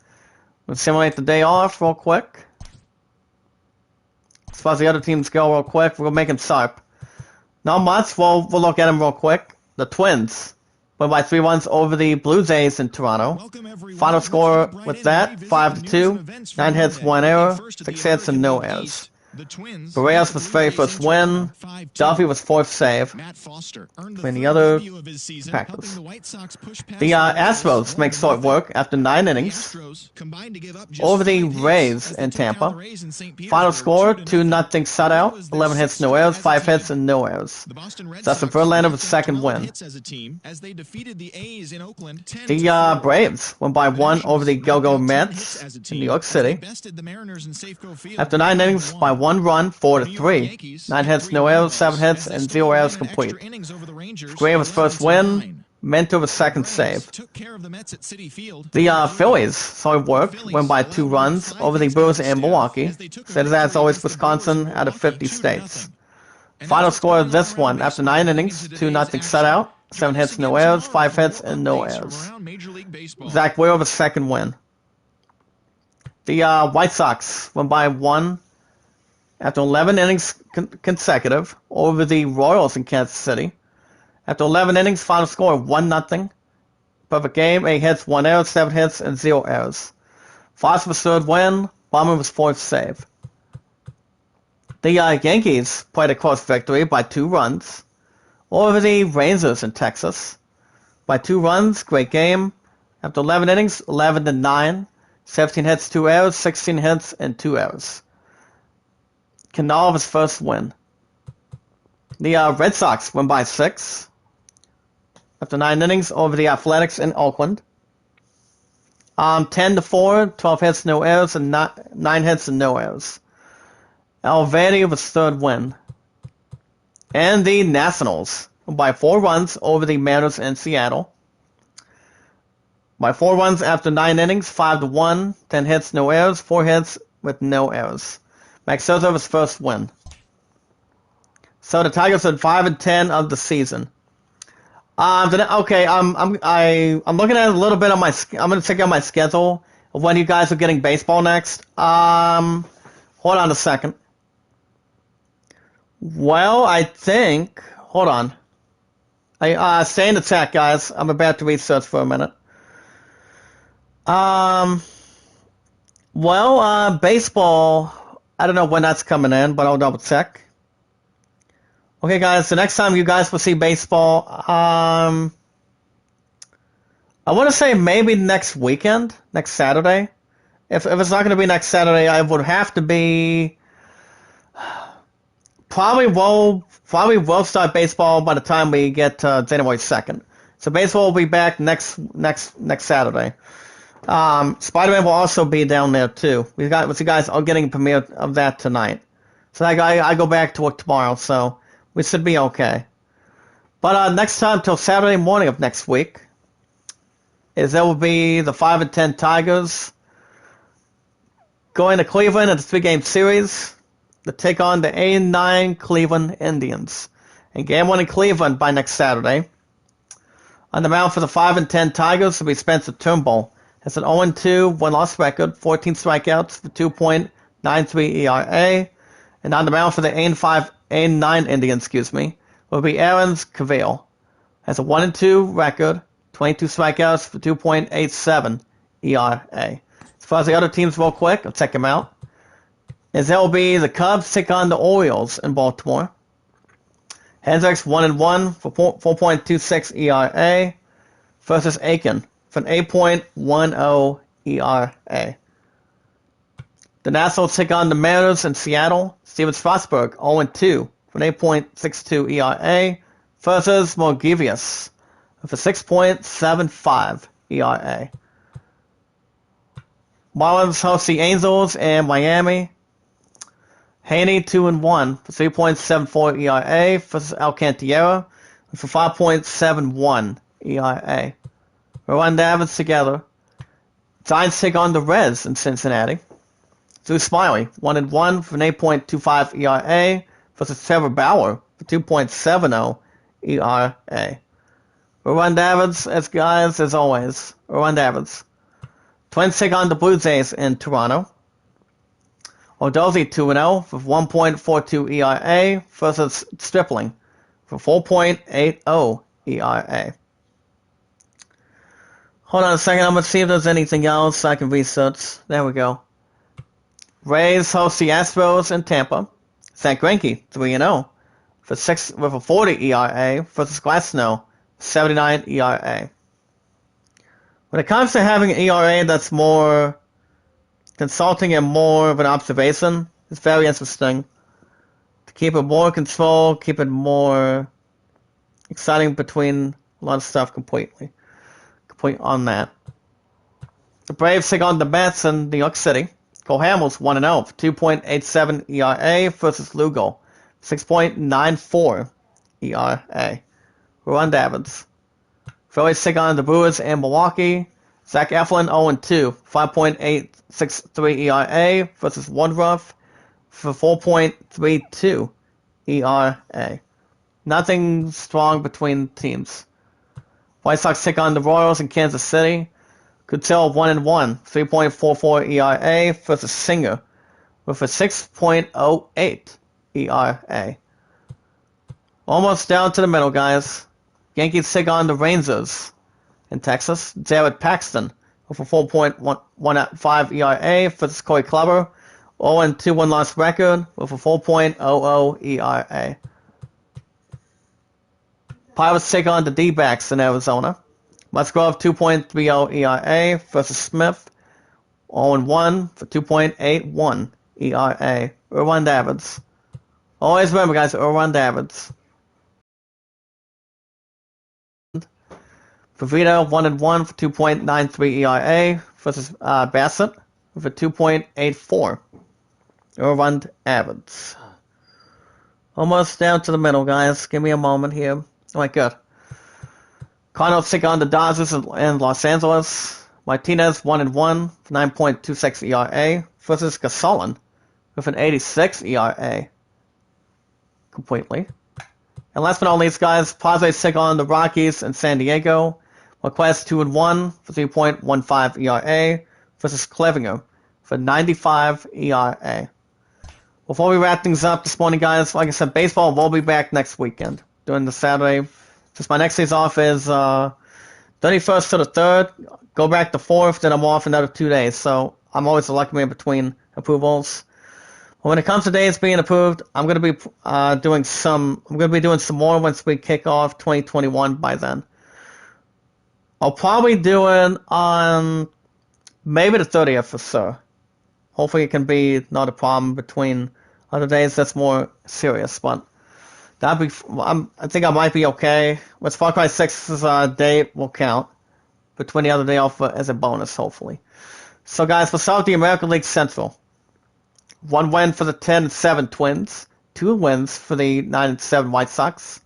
We'll simulate the day off real quick. As far as the other teams go real quick, we'll make them sharp. Not much, we'll look at them real quick. The Twins went by 3 runs over the Blue Jays in Toronto. Final score with that, 5-2. 9 hits, 1 error, 6 hits, and no errors. Barrios was very first win. Duffy was 4th save. And the other factors. The Astros make short work after 9 innings over the Rays in Tampa. Final score 2-0 shutout. 11 hits, no errors, 5 hits, and no errors. Justin Verlander was 2nd win. The Braves won by 1 over the Go-Go Mets in New York City. After 9 innings by 1 run, 4-3. 9 hits, no errors, 7 hits, and 0 errors complete. Gray was first win. Mentor was 2nd save. The Phillies saw work, won by 2 runs over the Brewers in Milwaukee. Said as always, Wisconsin out of 50 states. Final score of this one, after 9 innings, 2-0 shutout. 7 hits, no errors, 5 hits, and no errors. Zach Wheeler was 2nd win. The White Sox won by 1 after 11 innings consecutive over the Royals in Kansas City. After 11 innings, final score 1-0. Perfect game, 8 hits, 1 error, 7 hits, and 0 errors. Foster was 3rd win. Bummer was 4th save. The Yankees played a close victory by 2 runs over the Rangers in Texas. By 2 runs, great game. After 11 innings, 11-9. 17 hits, 2 errors, 16 hits, and 2 errors. Canal was first win. The Red Sox won by 6 after 9 innings over the Athletics in Oakland. 10-4, 12 hits, no errors, and 9 hits and no errors. Alvani was 3rd win. And the Nationals won by 4 runs over the Mariners in Seattle. By 4 runs after 9 innings, 5-1, 10 hits, no errors, 4 hits with no errors. Max Scherzer was first win. So the Tigers are 5-10 of the season. I'm looking at a little bit on my. I'm gonna check out my schedule of when you guys are getting baseball next. Hold on a second. Well, I think. Hold on. Stay in the chat, guys. I'm about to research for a minute. Baseball. I don't know when that's coming in, but I'll double check. Okay, guys, the next time you guys will see baseball, I want to say maybe next weekend, next Saturday. If it's not going to be next Saturday, I would have to be. Probably will start baseball by the time we get to January 2nd. So baseball will be back next Saturday. Spider-Man will also be down there too. You guys are getting a premiere of that tonight. So I go back to work tomorrow, so we should be okay. But next time till Saturday morning of next week there will be the 5-10 Tigers going to Cleveland in the 3-game series to take on the 8-9 Cleveland Indians. And game 1 in Cleveland by next Saturday. On the mound for the 5-10 Tigers will be Spencer Turnbull. Has an 0-2 1-loss record, 14 strikeouts for 2.93 ERA. And on the mound for the 8-9 Indians, will be Aaron Cavill. Has a 1-2 record, 22 strikeouts for 2.87 ERA. As far as the other teams real quick, I'll check them out. As MLB, the Cubs take on the Orioles in Baltimore. Hendricks 1-1 for 4.26 ERA versus Aiken for an 8.10 ERA. The Nationals take on the Mariners in Seattle. Steven Strasburg 0-2 for an 8.62 ERA versus Morgivius with a 6.75 ERA. Marlins host the Angels in Miami. Haney 2-1 for 3.74 ERA versus Alcantara for 5.71 ERA. Rowan Davids together. Giants take on the Reds in Cincinnati. Drew Smiley 1-1 for an 8.25 ERA versus Trevor Bauer for 2.70 ERA. Rowan Davids, as always. Rowan Davids. Twins take on the Blue Jays in Toronto. Odozi 2-0 for 1.42 ERA versus Stripling for 4.80 ERA. Hold on a second, I'm going to see if there's anything else I can research. There we go. Rays host the Astros in Tampa. Zach Greinke 3-0 for 6 with a 40 ERA versus Glasnow 79 ERA. When it comes to having an ERA that's more consulting and more of an observation, it's very interesting. To keep it more control, keep it more exciting between a lot of stuff complete on that. The Braves take on the Mets in New York City. Cole Hamels 1-0 for 2.87 ERA versus Lugo 6.94 ERA. Rowan Davids. Phillies take on the Brewers in Milwaukee. Zach Eflin 0-2, 5.863 ERA versus Woodruff for 4.32 ERA. Nothing strong between teams. White Sox take on the Royals in Kansas City. Coutelle 1-1, 3.44 ERA versus Singer with a 6.08 ERA. Almost down to the middle, guys. Yankees take on the Rangers in Texas. Jared Paxton with a 4.15 ERA versus Corey Kluber. 0-2 one-loss record with a 4.00 ERA. Pirates take on the D-backs in Arizona. Musgrove 2.30 ERA versus Smith. 0-1 for 2.81 ERA. Rowan Davids. Always remember, guys, Rowan Davids. Pavita 1-1 for 2.93 ERA versus Bassett with a 2.84. Rowan Davids. Almost down to the middle, guys. Give me a moment here. Alright, good. Cardinals take on the Dodgers in Los Angeles. Martinez 1-1 for 9.26 ERA versus Gasolin with an 86 ERA. Completely. And last but not least, guys, Padres take on the Rockies in San Diego. Marquez 2-1 for 3.15 ERA versus Clevinger for 95 ERA. Before we wrap things up this morning, guys, like I said, baseball will be back next weekend during the Saturday. Since my next day's off is 31st to the 3rd, go back to 4th, then I'm off another 2 days. So I'm always a lucky man between approvals. But when it comes to days being approved, I'm gonna be doing some more once we kick off 2021 by then. I'll probably do it on maybe the 30th for sure. Hopefully it can be not a problem between other days that's more serious, but I think I might be okay. With Far Cry 6's day will count between the other day off as a bonus, hopefully. So guys, we'll start with the American League Central. 1 win for the 10-7 Twins. 2 wins for the 9-7 White Sox.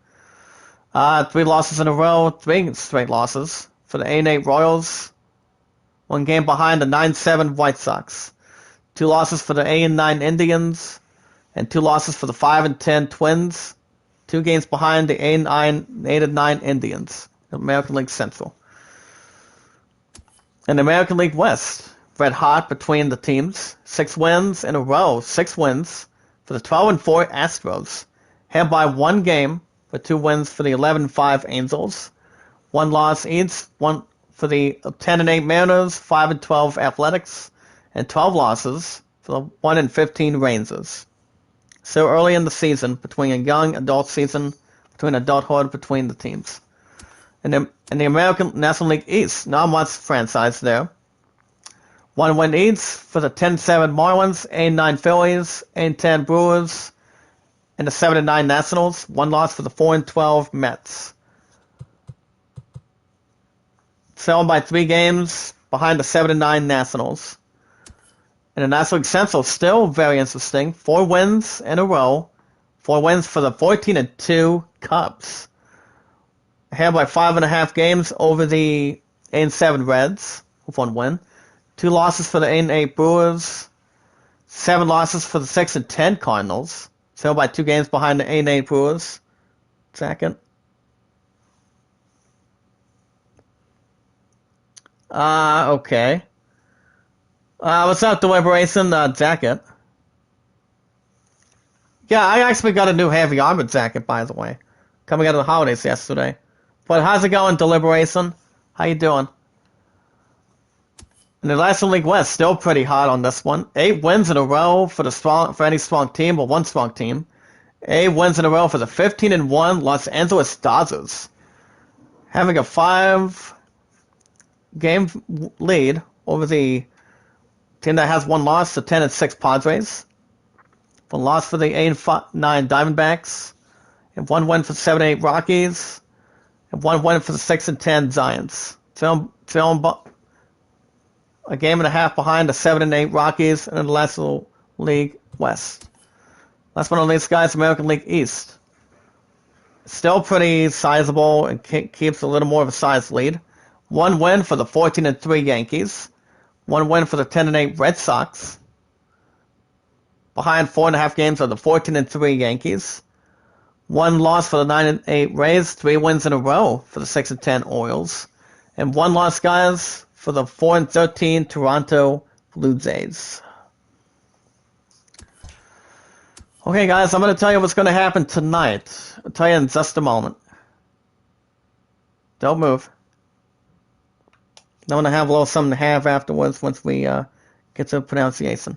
3 losses in a row. 3 straight losses for the 8-8 Royals. 1 game behind the 9-7 White Sox. 2 losses for the 8-9 Indians. And 2 losses for the 5-10 Twins. 2 games behind the 8-9 Indians. American League Central. In the American League West, red hot between the teams. 6 wins in a row. 6 wins for the 12-4 Astros. Held by 1 game with 2 wins for the 11-5 Angels. 1 loss each. 1 for the 10-8 Mariners. 5-12 Athletics. and 12 losses for the 1-15 Rangers. So early in the season, between a young adult season, between adulthood between the teams. In the American National League East, not much franchise there. 1 win each for the 10-7 Marlins, 8-9 Phillies, 8-10 Brewers, and the 7-9 Nationals. 1 loss for the 4-12 Mets. Fell by 3 games behind the 7-9 Nationals. And the National League Central still very interesting. 4 wins in a row. 4 wins for the 14-2 Cubs. Ahead by 5.5 games over the 8-7 Reds with 1 win. 2 losses for the 8-8 Brewers. 7 losses for the 6-10 Cardinals. Still by 2 games behind the 8-8 Brewers. Second. Okay. What's up, Deliberation jacket? Yeah, I actually got a new heavy armor jacket, by the way. Coming out of the holidays yesterday. But how's it going, Deliberation? How you doing? And the National League West, still pretty hot on this one. 8 wins in a row for any strong team, or one strong team. 8 wins in a row for the 15-1 Los Angeles Dodgers. Having a 5-game lead over the team that has 1 loss, the 10-6 Padres. 1 loss for the 8-9 Diamondbacks. And 1 win for the 7-8 Rockies. And 1 win for the 6-10 Giants. Film a game and a half behind the 7-8 Rockies and the National League West. Last but not least, guys, American League East. Still pretty sizable and keeps a little more of a size lead. 1 win for the 14-3 Yankees. 1 win for the 10-8 Red Sox. Behind 4.5 games of the 14-3 Yankees. 1 loss for the 9-8 Rays. 3 wins in a row for the 6-10 Orioles. And 1 loss, guys, for the 4-13 Toronto Blue Jays. Okay, guys, I'm going to tell you what's going to happen tonight. I'll tell you in just a moment. Don't move. I'm going to have a little something to have afterwards once we get to the pronunciation.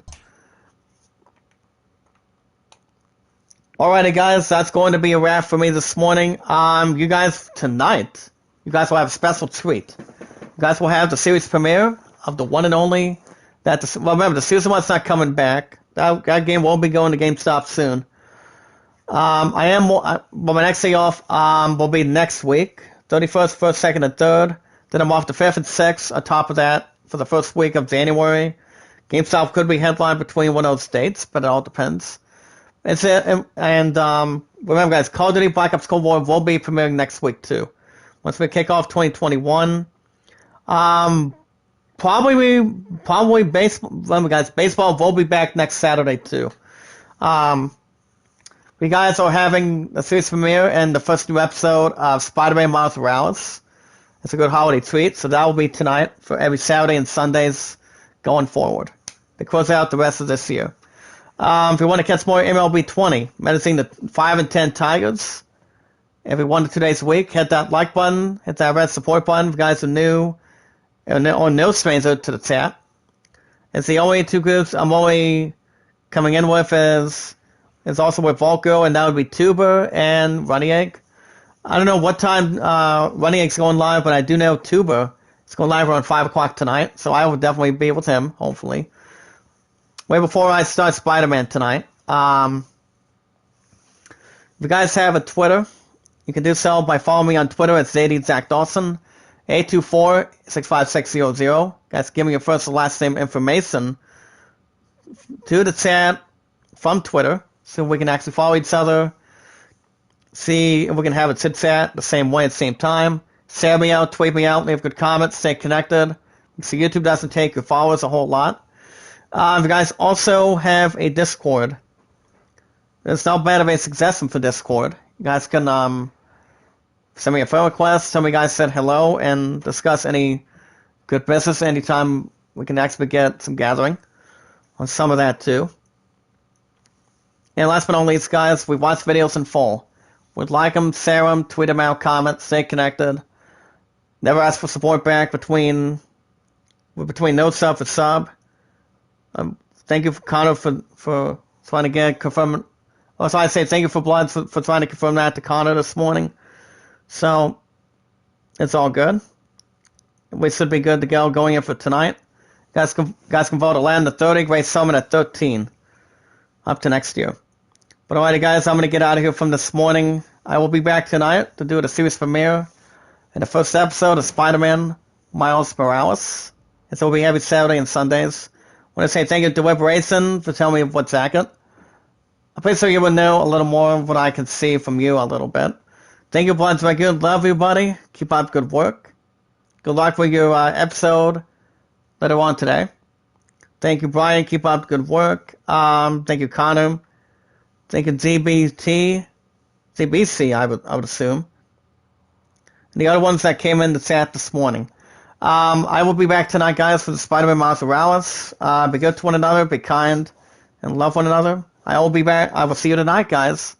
Alrighty, guys, that's going to be a wrap for me this morning. You guys, tonight, you guys will have a special treat. You guys will have the series premiere of the one and only. Well, remember, the season one's not coming back. That game won't be going to GameStop soon. My next day off will be next week, 31st, 1st, 2nd, and 3rd. Then I'm off the 5th and 6th. On top of that, for the first week of January, GameStop could be headlined between one of those dates, but it all depends. Remember, guys, Call of Duty Black Ops Cold War will be premiering next week too. Once we kick off 2021, probably baseball. Remember, guys, baseball will be back next Saturday too. We guys are having a series premiere and the first new episode of Spider-Man Miles Morales. It's a good holiday treat, so that will be tonight for every Saturday and Sundays going forward to close out the rest of this year. If you want to catch more MLB 20, menacing the 5-10 Tigers every 1 to 2 days a week, hit that like button, hit that red support button. If you guys are new or no stranger to the chat, it's the only 2 groups I'm only coming in with is also with Volko, and that would be Tuber and Runny Egg. I don't know what time Runny Egg's going live, but I do know Tuber is going live around 5 o'clock tonight, so I will definitely be with him, hopefully. Way before I start Spider-Man tonight. If you guys have a Twitter, you can do so by following me on Twitter at ZadyZachDawson, 824-65600. Guys, give me your first and last name information to the chat from Twitter so we can actually follow each other, see if we can have a chit-chat the same way at the same time. Share me out, tweet me out, leave good comments, stay connected. So YouTube doesn't take your followers a whole lot. If you guys also have a Discord, it's not bad of a suggestion for Discord. You guys can send me a friend request, tell me you guys said hello, and discuss any good business anytime we can actually get some gathering on some of that too. And last but not least, guys, we watch videos in full. We'd like them, share them, tweet them out, comment, stay connected. Never ask for support back between no sub for sub. Thank you, Connor, for trying to get confirmed. Or so I say thank you for Blood for trying to confirm that to Connor this morning. So it's all good. We should be good to go going in for tonight. Guys can vote 11 to 30. Great Summit at 13. Up to next year. But alrighty, guys, I'm going to get out of here from this morning. I will be back tonight to do the series premiere and the first episode of Spider-Man Miles Morales. And so we'll be every Saturday and Sundays. I want to say thank you to Deliberation for telling me what's accurate. I'm pretty sure you will know a little more of what I can see from you a little bit. Thank you, Bloods. My good. Love you, buddy. Keep up good work. Good luck with your episode later on today. Thank you, Brian. Keep up good work. Thank you, Connor. Thank you, ZBC, I would assume. And the other ones that came in the chat this morning. I will be back tonight, guys, for the Spider-Man Miles Morales. Be good to one another, be kind, and love one another. I will be back. I will see you tonight, guys.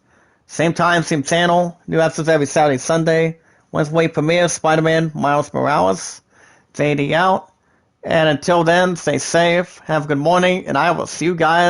Same time, same channel. New episodes every Saturday, Sunday. Wednesday premiere, Spider-Man Miles Morales. JD out. And until then, stay safe, have a good morning, and I will see you guys